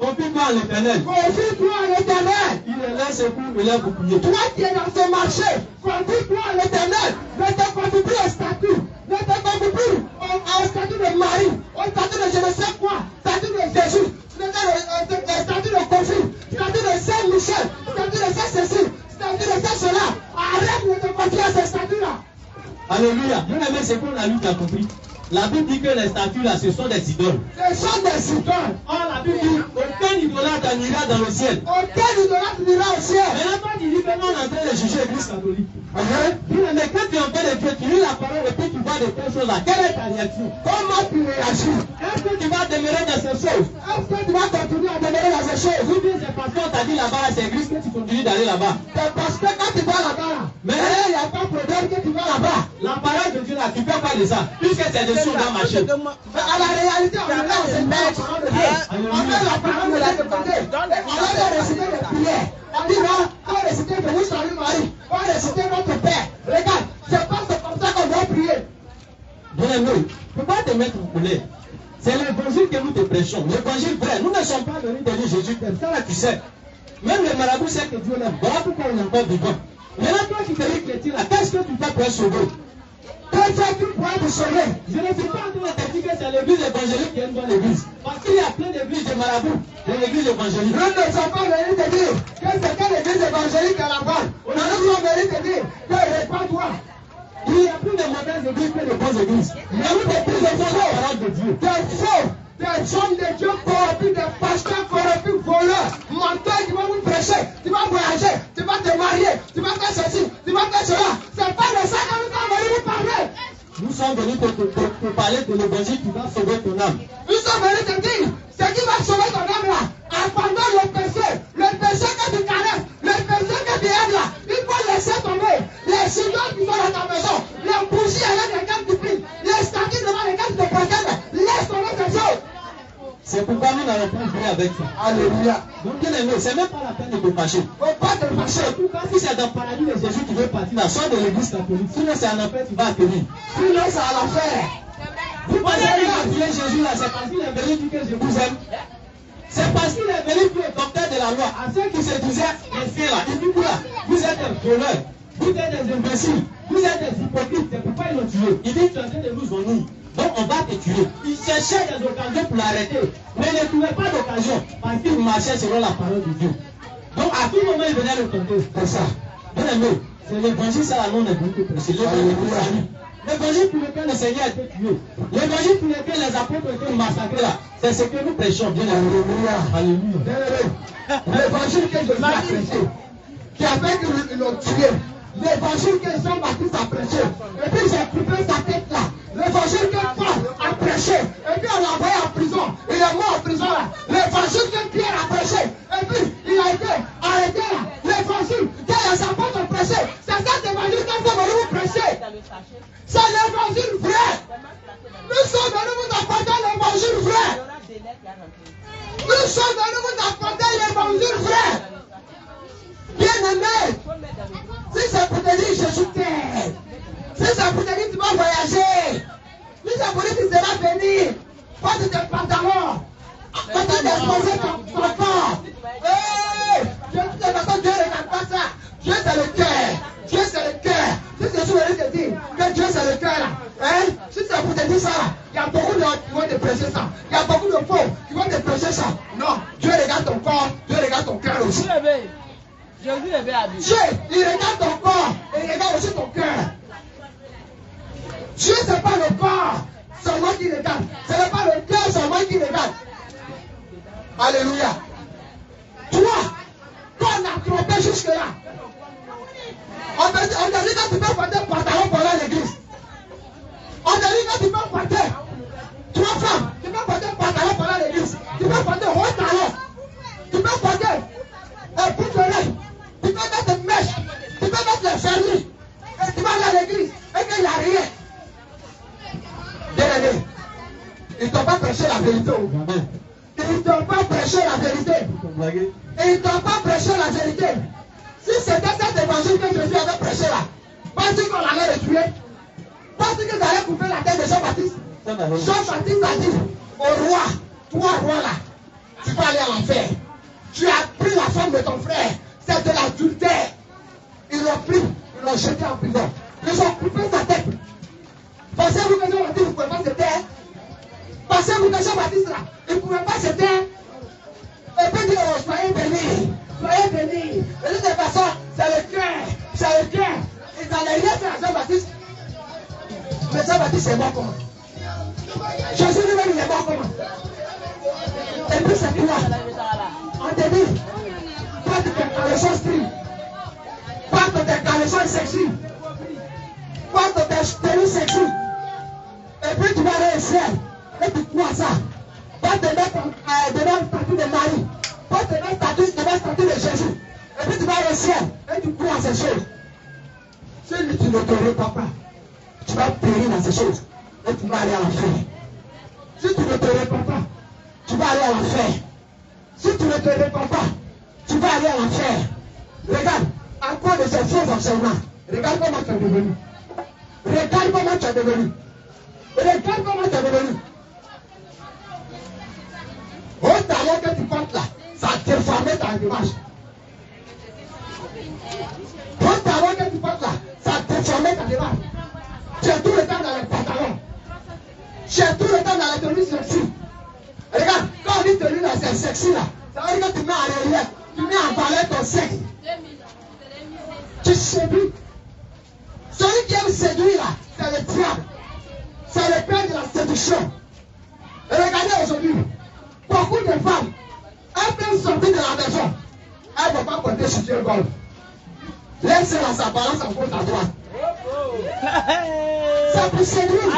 confie-toi en l'Éternel. Confie-toi en l'Éternel. Il est là, c'est pour me lève bouclier. Toi qui es dans ce marché, confie-toi en l'Éternel. Ne te confie plus au statut. Ne te confie plus au statut de Marie, au statut de je ne sais quoi, statut de Jésus, statut de Kofi, statut de Saint-Michel, statut de Saint-Cécile, statut de Saint-Cela. Arrête de te confier à ces statuts-là. Alléluia. Bien aimé, c'est pour la lutte, tu as compris. La Bible dit que les statues là, ce sont des idoles. Ce sont des idoles. Or, la Bible dit aucun idolâtre n'ira dans le ciel. Aucun idolâtre n'ira au ciel. Maintenant, toi, tu dis que nous, on est en train de juger l'église catholique. Mais quand tu entends les Dieu, tu lis la parole et puis tu vois de telles choses là. Quelle est ta réaction? Comment tu réagis? Est-ce que tu vas demeurer dans ces choses? Est-ce que tu vas continuer à demeurer dans ces choses? Ou bien c'est parce qu'on t'a dit là-bas, c'est l'église que tu continues d'aller là-bas. C'est parce que quand tu vas là-bas, mais il n'y a pas de problème que tu vas là-bas. La parole de Dieu là, tu ne fais pas de ça. Puisque c'est des choses dans ma chaîne. À la réalité, on est là, on se met la parole de Dieu. On met la parole de la côté. On va réciter les prières. On dit non, on va réciter que vous saluez Marie. On va réciter notre Père. Regarde, c'est pas comme ça qu'on doit prier. Bien aimé, il ne faut pas te mettre en colère. C'est l'évangile que nous te prêchons. L'évangile vrai. Nous ne sommes pas venus de dire Jésus t'aime. Ça là, tu sais. Même le marabout sait que Dieu l'aime. Voilà pourquoi on est encore vivant. Maintenant, toi qui te dis chrétien là, qu'est-ce que tu fais pour être sauvé? Que fais-tu pour être sauvé? Je ne suis pas en train de te dire que c'est l'église évangélique qui aime dans l'église. Parce qu'il y a plein d'églises de marabouts de l'église évangélique. Nous ne sommes pas venus te dire que c'est que l'église évangélique à la base. Nous sommes venus te dire que répands-toi. Il y a plus de mauvaises églises que de bonnes églises. Il y a plus de fausses paroles de Dieu. Des faux, des hommes de Dieu corrompus, des pasteurs corrompus, voleurs, menteurs qui vont vous prêcher, tu vas voyager, tu vas te marier, tu vas faire ceci, tu vas faire cela. C'est pas de ça que nous sommes venus vous parler. Nous sommes venus te parler de l'évangile qui va sauver ton âme. Nous sommes venus te dire, ce qui va sauver ton âme là, abandonne le péché que tu caresses, le péché que tu aimes là, il faut laisser tomber. Les cigares qui sont dans ta maison, les bougies avec lesquelles tu pries, les statues devant lesquelles tu te procèdes, laisse tomber ces choses. C'est pourquoi nous n'allons pas jouer avec ça. Alléluia. Donc bien aimé, c'est même pas la peine de te fâcher. Faut pas te fâcher. Pourquoi si c'est dans le paradis de Jésus qui veut partir là, soit de l'église catholique, sinon c'est en enfer tu vas atterrir. Sinon c'est à l'enfer. Vous pensez qu'il a tué Jésus là, c'est parce qu'il est venu dire que je vous aime. C'est parce qu'il est venu pour le docteur de la loi. À ceux qui se disaient les fiers là, il dit là, vous êtes des voleurs, vous êtes des imbéciles, vous êtes des hypocrites, c'est pourquoi ils l'ont tué. Il dit tu es en train de nous honorer. Donc on va te tuer. Il cherchait des occasions pour l'arrêter, mais il ne trouvait pas d'occasion parce qu'il marchait selon la parole de Dieu. Donc à tout moment il venait le tenter. C'est ça. Bien aimé, c'est l'évangile, ça la non est venu prêcher. L'évangile pour lequel le Seigneur a été tué. L'évangile pour lequel les apôtres ont été massacrés là. C'est ce que nous prêchons. Bien aimé. Alléluia. L'évangile que Jésus a prêché, qui a fait qu'ils l'ont tué. L'évangile que Jean-Baptiste a prêché. Et puis j'ai coupé sa tête là. L'évangile que Paul a prêché. Et puis on l'a envoyé en prison. Il est mort en prison là. L'évangile que Pierre a prêché. Et puis il a été arrêté là. L'évangile que les apôtres ont prêché. C'est cet évangile que vous venez vous prêcher. C'est l'évangile vrai. Nous sommes venus vous apporter l'évangile vrai. Nous sommes venus vous apporter l'évangile vrai. Bien aimé. Si c'est pour te dire Jésus t'aime. Si c'est pour te dire tu vas voyager. Si c'est pour te dire tu seras béni. Porte tes pantalons. Quand tu déposer ton corps. Dieu ne regarde pas ça. Dieu c'est le cœur. Dieu c'est le cœur. Si c'est sûr de te dire que Dieu c'est le cœur là. Si c'est pour te dire ça là. Il y a beaucoup de gens qui vont te prêcher ça. Il y a beaucoup de faux qui vont te prêcher ça. Non. Dieu regarde ton corps. Dieu regarde ton cœur aussi. Jésus est bien habillé. Dieu, il regarde ton corps et il regarde aussi ton cœur. Dieu, ce n'est pas le corps seulement qui regarde. Ce n'est pas le cœur seulement qui regarde. Alléluia. Toi, qu'on a trompé jusque-là. On te dit que tu peux porter pantalon pour aller à l'église. On te dit que tu peux porter. Trois femmes, tu peux porter pantalon pour aller à l'église. Tu peux porter haut talon. Tu peux porter un bout d'oreille. Tu peux mettre une mèche, tu peux mettre les fermiers, et tu vas aller à l'église, et qu'il n'y a rien. Bien aimé, ils ne t'ont pas prêché la vérité. Ils ne t'ont pas prêché la vérité. Ils ne t'ont pas prêché la vérité. Si c'était cet évangile que Jésus avait prêché là, pensez qu'on allait le tuer. Pensez qu'ils allaient couper la tête de Jean-Baptiste. Jean-Baptiste a dit au roi, toi roi là, tu vas aller à l'enfer. Tu as pris la femme de ton frère. C'est de l'adultère. Ils l'ont pris, ils l'ont jeté en prison. Ils ont coupé sa tête. Pensez-vous que Jean-Baptiste ne pouvait pas se taire? Pensez-vous que Jean-Baptiste là, il ne pouvait pas se taire? Et puis dire, oh, soyez bénis, soyez bénis. Et de toute façon, c'est le cœur, c'est le cœur. Ils n'allaient rien faire à Jean-Baptiste. Mais Jean-Baptiste est mort comment? Jésus lui-même il est mort comment? Et puis c'est quoi? On te dit, porte tes caleçons stricts, porte tes caleçons sexy, porte tes tenues sexy, et puis tu vas aller au ciel, et tu crois ça, porte tes mains devant le statut de Marie, porte tes mains devant le statut de Jésus, et puis tu vas aller au ciel, et tu crois à ces choses. Si tu ne te répands pas, tu vas périr dans ces choses, et tu vas aller à l'enfer. Si tu ne te répands pas, tu vas aller à l'enfer. Si tu ne te répands pas, tu vas aller à l'enfer. Regarde, à quoi de ces faux enseignements, regarde comment tu es devenu. Regarde comment tu es devenu. Regarde comment tu es devenu. Au talent que tu portes là, ça a déformé ta image. Au talent que tu portes là, ça a déformé ta image. Tu es tout le temps dans les pantalons. Tu es tout le temps dans la tenue sexy. Regarde, quand on dit tenue là, c'est sexy là. Ça veut dire que tu mets en relief, tu mets en valeur ton sexe. Tu séduis. Celui qui aime séduire là, c'est le diable. C'est le père de la séduction. Et regardez aujourd'hui, beaucoup de femmes, elles peuvent sortir de la maison. Elles ne vont pas porter sur le golf. Laissez la sa balance en gauche à droite. C'est pour séduire.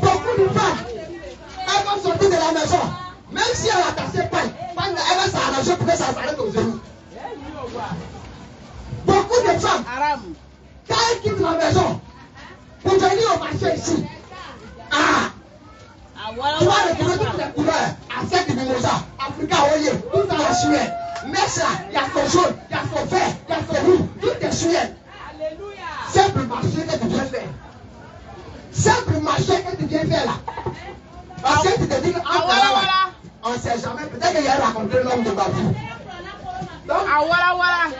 Beaucoup de femmes, elles vont sortir de la maison. Même si elle a cassé pain, elle va s'arranger pour que ça s'arrête aux genoux. Beaucoup de femmes, quand elles quittent la maison, pour venir au marché ici, tu vas retrouver toutes les couleurs, Azek Mimosa, Africa Oye, tout dans la suède. Messa, il y a son jaune, il y a son vert, il y a son rouge, tout est suède. Simple marché que tu viens faire. Simple marché que tu viens faire là. Parce que tu te dis on ne sait jamais, peut-être qu'il y a raconté l'homme de ma vie. Donc,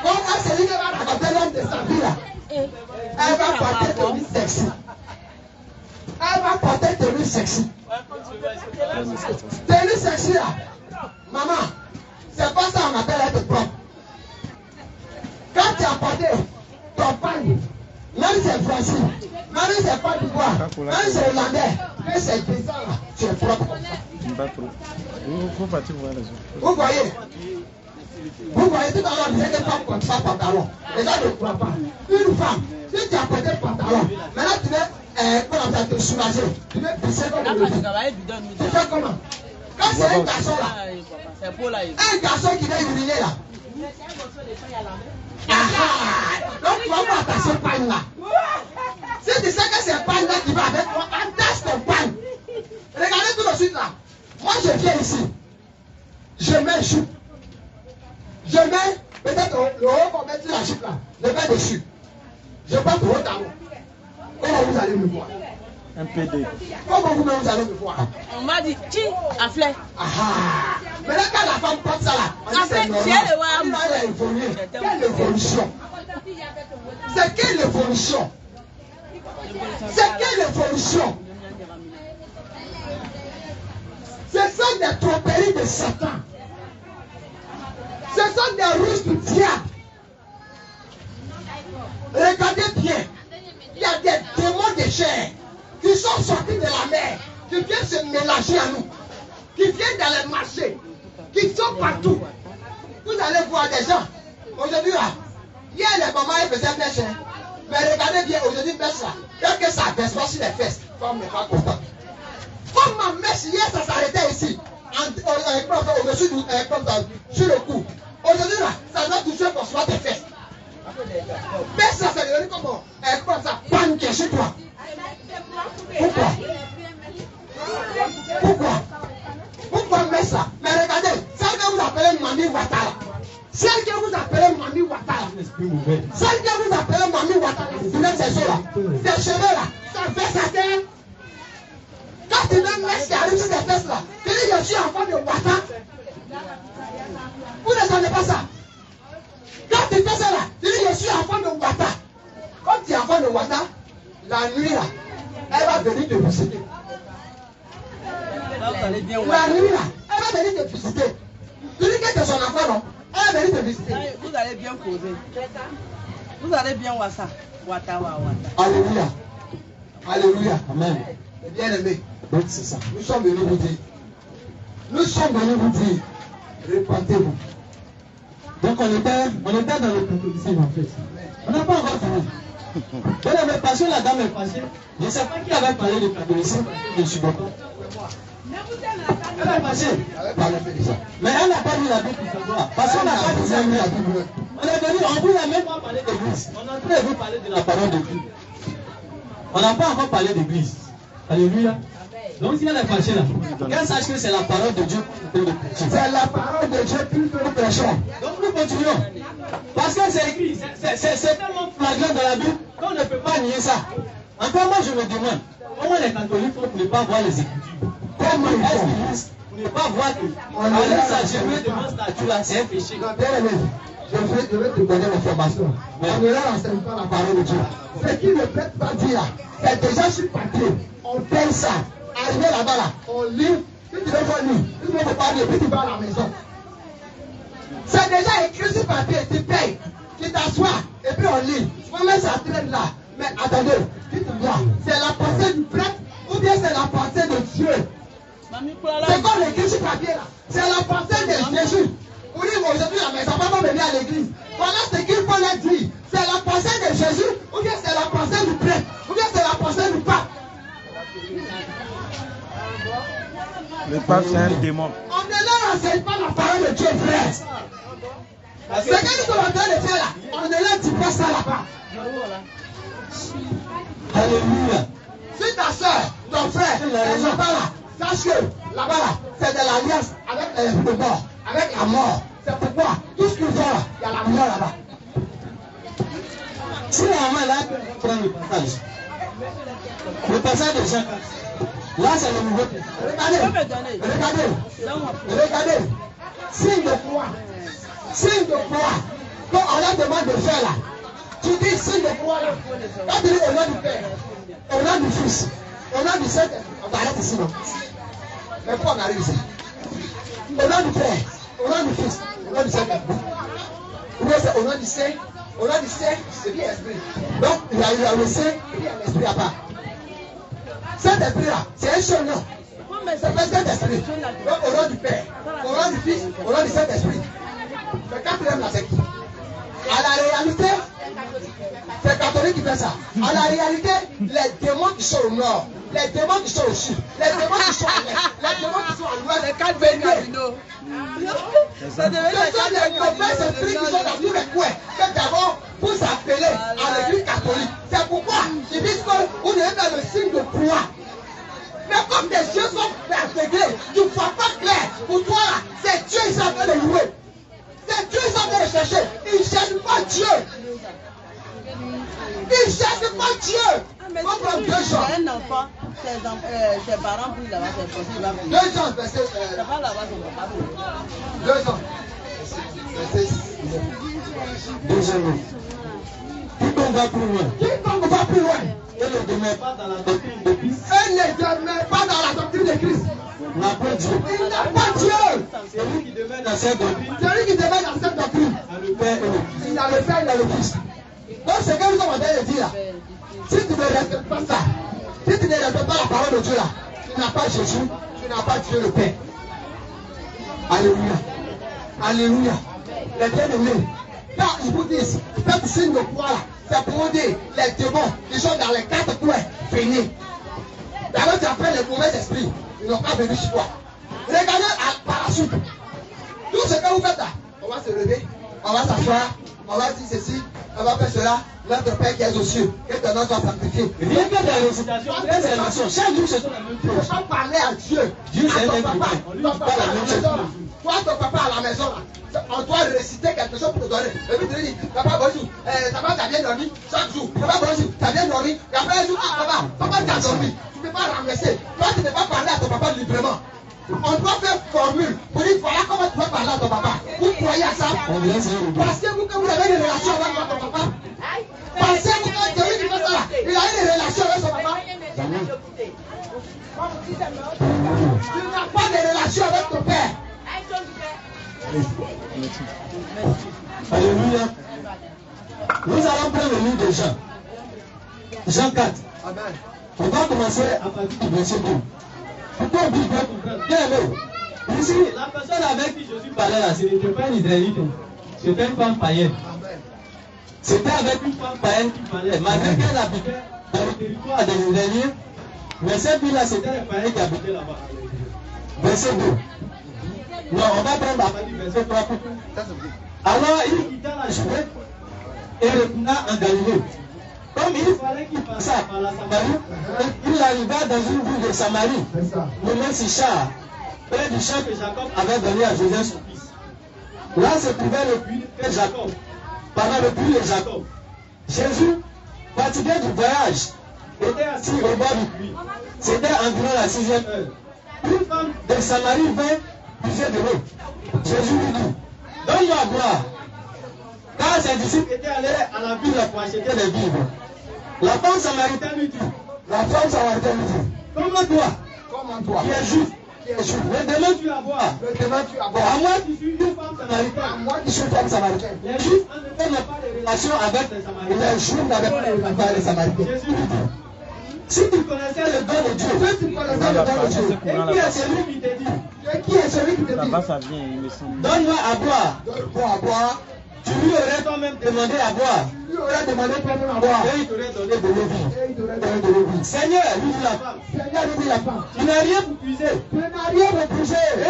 quand elle se dit qu'elle va raconter l'homme de sa vie là, elle va porter tenue sexy. Elle va porter tenue sexy. Tenue sexy là, maman, c'est pas ça on appelle être propre. Quand tu as porté ton pagne, même si c'est français, même si c'est pas du bois, même si c'est hollandais, mais c'est bizarre là, tu es propre comme ça. Vous voyez tout à l'heure, vous êtes des femmes comme ça, pantalon. Les gens ne croient pas. Une femme, si tu as porté le pantalon, maintenant tu veux te soulager. Tu veux pisser comme le dit. Tu fais comment? Quand c'est un garçon là, un garçon qui vient uriner là. Donc tu vas pas attacher pagne là. Si tu sais que c'est pagne là qui va avec toi, attache ton pagne. Regardez tout de suite là. Moi je viens ici. Je mets jupe. Je mets peut-être le haut qu'on met sur la jupe là. Je mets dessus. Je porte le haut talon. Comment vous allez me voir? Un PD. Comment vous allez me voir? On m'a dit, qui a fait? Maintenant quand la femme porte ça là, on dit c'est normal. Elle a évolué. Quelle évolution? C'est quelle évolution? C'est quelle évolution? Ce sont des tromperies de Satan. Ce sont des ruses du diable. Regardez bien. Il y a des démons de chair qui sont sortis de la mer, qui viennent se mélanger à nous, qui viennent dans les marchés, qui sont partout. Vous allez voir des gens. Aujourd'hui, là, hier les mamans faisaient mèche. Mais regardez bien, aujourd'hui, mèche là. Dès que ça baisse pas sur les fesses, femme n'est pas contente. Comme ma mèche, hier, ça s'arrêtait ici. Au-dessus du sur le cou. Aujourd'hui, là, ça doit toucher pour soi tes fesses. Mais ça, c'est devenu comme ça, paniquer chez toi. Pourquoi? Pourquoi mettre ça? Mais regardez, celle que vous appelez Mami Ouattara, celle que vous appelez Mami Ouattara, celle que vous appelez Mami Ouattara, vous êtes ces cheveux-là, ces cheveux-là, ça fait sa tête. Quand tu veux mettre ce qui arrive sur tes fesses là, tu dis je suis enfant de Ouattara. Vous ne savez pas ça. Quand tu fais ça là, tu dis je suis enfant de Ouattara. Comme tu es enfant de Ouattara, la nuit là, elle va venir te visiter. La nuit là, elle va venir te visiter. Tu dis que c'est son enfant non? Elle va venir te visiter. Vous allez bien causer. Vous allez bien voir ça. Ouattara. Alléluia. Alléluia. Amen. Bien aimé. Donc c'est ça. Nous sommes venus vous dire. Nous sommes venus vous dire. Répentez-vous. Donc on était dans le catholicisme en fait. On n'a pas encore fini. Bien aimé, parce que la dame est passée. Je ne sais pas qui avait parlé de catholicisme. Je ne suis pas. Elle est passée. Mais elle n'a pas vu la Bible pour savoir. Parce qu'on n'a pas vu la Bible. On est venu, on ne vous a même pas parlé d'église. On est en train de vous parler de la parole de Dieu. On n'a pas encore parlé d'église. Alléluia. Donc si elle est fâchée là, qu'elle sache que c'est la parole de Dieu que nous prêchons. C'est la parole de Dieu que nous prêchons. Donc nous continuons. Parce que c'est écrit, c'est tellement flagrant dans la Bible qu'on ne peut pas nier ça. Encore moi je me demande, comment les catholiques font pour ne pas voir les Écritures? Comment ils font pour ne pas voir que aller s'agenouiller devant cette statue là, c'est un péché. Je vais te donner l'information. On ne leur enseigne pas la parole de Dieu. Ce qui ne peut pas dire, c'est déjà sur papier. On paye ça. Arrivé là-bas, là, on lit. Si tu veux faire lire, tu veux te parler, puis tu vas à la maison. C'est déjà écrit sur papier, tu payes, tu t'assois, et puis on lit. Moi-même, ça traîne là. Mais attendez, dites-moi, c'est la pensée du prêtre ou bien c'est la pensée de Dieu? C'est comme l'écrit sur papier là. C'est la pensée de Jésus. Vous dites aujourd'hui, mais ça va pas venir à l'église. Voilà ce qu'il faut leur dire. C'est la pensée de Jésus ou bien c'est la pensée du prêtre ou bien c'est la pensée du pape. Le pape, c'est un démon. On ne leur enseigne pas la parole de Dieu, frère. Ce que nous sommes en train de faire là, on ne leur dit pas ça là-bas. Alléluia. Si ta soeur, ton frère, elles sont pas là, sache que là-bas là, c'est de l'alliance avec le mort, avec la mort. C'est pourquoi tout ce qu'ils font là, il y a la mort là-bas. Si la main là, on prend le passage de Jean 4. Là, c'est le nouveau testament. Regardez. Signe de croix. Signe de croix. Quand on leur demande de faire là, tu dis signe de croix là. Quand tu dis au nom du Père, au nom du Fils, au nom du Saint-Esprit, on t'arrête ici non. Mais pourquoi on arrive ici? Au nom du Père, au nom du Fils, au nom du Saint-Esprit. Ou bien c'est au nom du Saint, au nom du Saint, c'est bien l'Esprit. Donc il y a le Saint, il y a l'Esprit à part. Cet esprit-là, c'est un seul nom. C'est pas cet esprit. Donc, au nom du Père, au nom du Fils, au nom du Saint-Esprit. Le quatrième, là, c'est qui? À la réalité, c'est catholique qui fait ça. À la réalité, les démons qui sont au nord, les démons qui sont au sud, les démons qui sont à l'est, les démons qui sont à l'ouest, les quatre vénaux. Ce sont les mauvais esprits qui sont dans tous les coins. Que d'abord, pour s'appeler à l'église catholique. C'est pourquoi ils disent qu'on est dans le signe de croix. Mais comme tes yeux sont intégrés, tu ne vois pas clair. Pour toi, c'est Dieu qui est en train de louer. C'est Dieu qui est en train de chercher. Il ne cherche pas Dieu. Il ne cherche pas Dieu. Comme deux gens. Un enfant, ses parents prient là-bas, c'est possible. Deux gens, verset. C'est pas là-bas, son papa. Deux ans. Verset. Deuxièmement, quiconque va plus loin, Quiconque va plus loin. et ne demeure pas dans la doctrine de Christ, Et ne demeure pas dans la doctrine de Christ. n'a pas Dieu. Il n'a pas Dieu. Celui qui demeure dans cette doctrine, Celui qui demeure dans cette doctrine, a le Père et le Fils. il a le Père, il a le Fils. Donc ce que nous sommes en train de dire là, si tu ne respectes pas ça, si tu ne respectes pas la parole de Dieu là, tu n'as pas Jésus, tu n'as pas Dieu le Père. Alléluia. Alléluia. Les bien-aimés, quand ils vous disent, faites signe de croix là, c'est pour vous dire, les démons, ils sont dans les quatre coins, finis. D'abord tu appelles les mauvais esprits, ils n'ont pas venu chez toi. Regardez par la suite. Tout ce que vous faites là, on va se lever, on va s'asseoir, on va dire ceci, on va faire cela. Notre Père qui est aux cieux, que ton nom soit sanctifié. Rien que des récitations, des émotions, chaque jour ce sont la même Tu ne chose. peux pas parler à Dieu. Dieu c'est À un ton papa, être humain. ton papa à la maison là. Toi, ton papa à la maison là. On doit réciter quelque chose pour te donner. Et puis tu lui dis, papa bonjour, papa t'as bien dormi chaque jour. Papa bonjour, t'as bien dormi. Et après un jour, ah papa t'as dormi. Tu ne peux pas ramasser. Toi, tu ne peux pas parler à ton papa librement. On doit faire formule pour dire voilà comment tu vas parler à ton papa. Vous croyez à ça? Pensez-vous que vous avez une relation avec votre papa? Pensez-vous que celui qui fait ça là, il a une relation avec son papa? Tu n'as pas de relation avec ton père. Alléluia. Nous allons prendre le livre de Jean. Jean 4. Amen. On va commencer à partir du verset 2. Pourquoi on dit bien comprendre? Bien aimé. Ici, la personne avec qui Jésus parlait là, ce n'était pas une Israélite. C'était une femme païenne. C'était avec une femme païenne qui parlait. Malgré qu'elle habitait dans le territoire des Israéliens, mais cette ville-là, c'était les païens qui habitaient là-bas. Verset 2. Non, on va prendre à partir du verset 3. Alors, il quitta la Judée et retourna en Galilée. Comme il fallait qu'il passât par la Samarie, il arriva dans une ville de Samarie, nommée Sichar, près du champ que Jacob avait donné à Joseph son fils. Là se trouvait le puits de Jacob. Pendant le puits de Jacob, Jésus, fatigué du voyage, était assis au bord du puits. C'était environ la 6e heure. Une femme de Samarie vint puiser de l'eau. Jésus lui dit, donne-moi à boire. Car ses disciples étaient allés à la ville pour acheter des vivres. La femme samaritaine lui dit, comment toi, Comment toi? qui es juif, Me demandes-tu à boire? À moi qui suis une femme samaritaine. Les Juifs en effet n'ont pas de relation avec les Samaritains. Jésus lui dit, si tu connaissais le don de Dieu, et qui est celui qui te dit, Là-bas, ça vient, il me semble. donne-moi à boire, tu lui aurais toi-même demandé à boire. Et il t'aurait donné de l'eau vive. Seigneur, lui dit la femme, tu n'as rien pour puiser. Et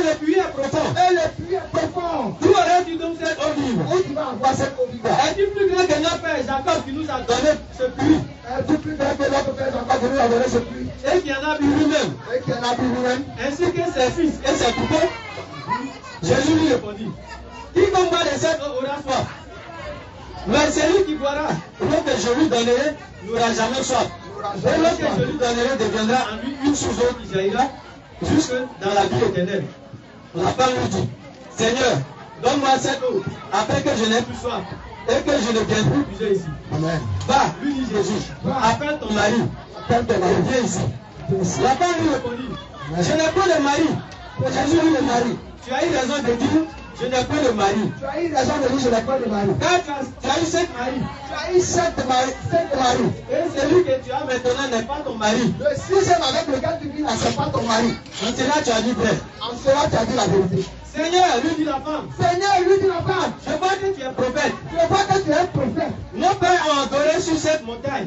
le puits est profond. Où aurais-tu donc cette eau vive? Est-il plus grand que notre père Jacob qui nous a donné ce puits? Et qui en a bu lui-même, ainsi que ses fils et ses poupées? Jésus lui répondit, quiconque boit de cette eau aura soif. Mais celui qui boira, l'eau que je lui donnerai, n'aura jamais soif. Et l'eau que je lui donnerai deviendra en lui une source d'eau qui jaillira jusque dans la vie éternelle. La femme lui dit, Seigneur, donne-moi cette eau, afin que je n'ai plus soif, et que je ne vienne plus puiser ici. Amen. Va, lui dit Jésus, appelle ton mari, viens ici. La femme lui répondit, je n'ai pas de mari. Jésus lui dit, tu as eu raison de dire, je n'ai pas de mari. Car tu as eu 5 maris. Et celui que tu as maintenant n'est pas ton mari. En cela tu as dit vrai. Seigneur, lui dit la femme, je vois que tu es prophète. Nos pères ont adoré sur cette montagne.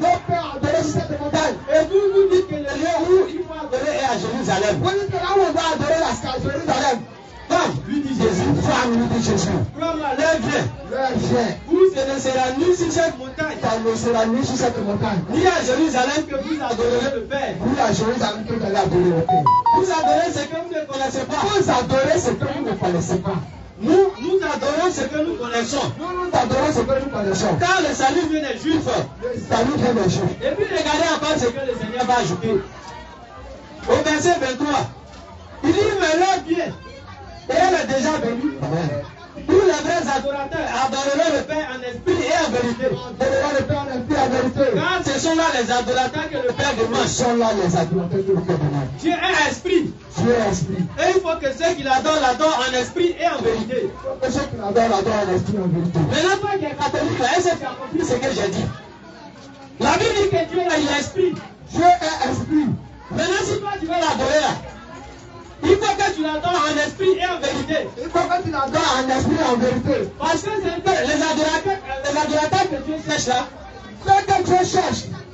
Et vous nous dites que le lieu où il faut adorer est à Jérusalem. Femme, lui dit Jésus. Crois-moi, l'heure vient. Où ce ne sera ni sur cette montagne, ni à Jérusalem que vous adorerez le Père. Vous adorez ce que vous ne connaissez pas. Nous adorons ce que nous connaissons. Car le salut vient des Juifs. Et puis regardez encore ce que le Seigneur va ajouter. Au verset 23, il dit, mais l'heure vient. Et elle est déjà venue. Tous les vrais adorateurs adoreront le Père en esprit et en vérité. Car ce sont là les adorateurs que le Père demande. Dieu est esprit. Et il faut que ceux qui l'adorent en esprit et en vérité. Maintenant, toi qui es catholique, est-ce que tu as compris ce que j'ai dit? La Bible dit que Dieu est esprit. Maintenant, si toi tu veux l'adorer là, il faut que tu l'adores en esprit et en vérité. Parce que les adorateurs que Dieu cherche là,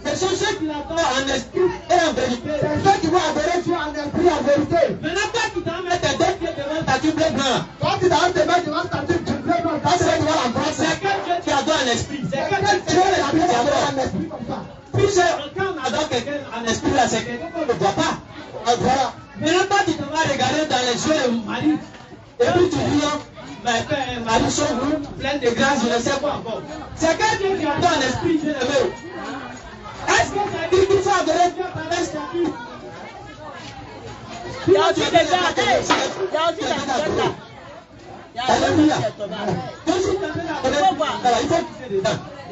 ce sont ceux qui l'adorent en esprit et en vérité. Maintenant, toi qui t'en mets tes deux pieds devant ta tube blanc, c'est quel Dieu qui adore en esprit? C'est quel Dieu qui adore en esprit comme ça? Puis quand on adore quelqu'un en esprit là, c'est quelqu'un qu'on ne voit pas. Maintenant, toi, tu te vas regarder dans les yeux de Marie. Et puis tu dis, mais Marie sont pleine de grâce, je ne sais pas encore. C'est quelqu'un qui adore en esprit, Dieu le veut. Est-ce que ça dit qu'il faut adorer Dieu par un statut? Il y a aussi des gars. Alléluia.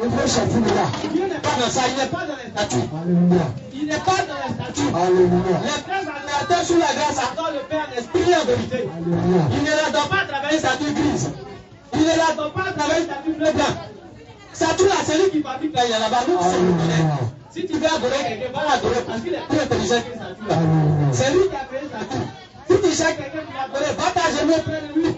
Il faut pousser dedans. Dieu n'est pas dans ça, il n'est pas dans les statuts. Il n'est pas dans les statuts. Les frères adorateurs sous la grâce adorent le Père en esprit et en vérité. Il ne l'adore pas à travers un statut grise. Il ne l'adore pas à travers un statut bleu blanc. Statut là, celui qui fabrique là, il y a là-bas. Si tu veux adorer quelqu'un, va l'adorer parce qu'il est plus intelligent que le statut là. C'est lui qui a créé le statut. Si tu cherches quelqu'un qui l'adorer, va t'agenouiller près de lui.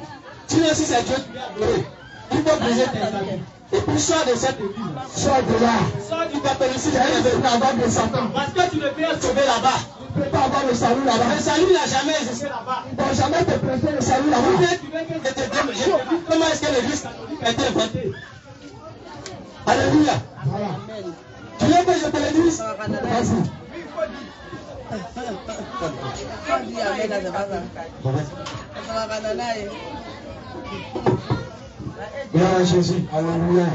Sinon, si c'est Dieu qui l'a adoré, il faut briser tes statuts. Et puis sors de cette église. Sors de là. Sors du catholicisme. Parce que tu ne peux sauver là-bas. Tu ne peux pas avoir le salut là-bas. Le salut n'a jamais existé là-bas. Ils ne vont jamais te prêter le salut là-bas. Tu veux que je te dise comment est-ce que l'église catholique a été inventée. Alléluia. Voilà. Tu veux que je te le dise? Vas-y. Gloire à Jésus. Alléluia.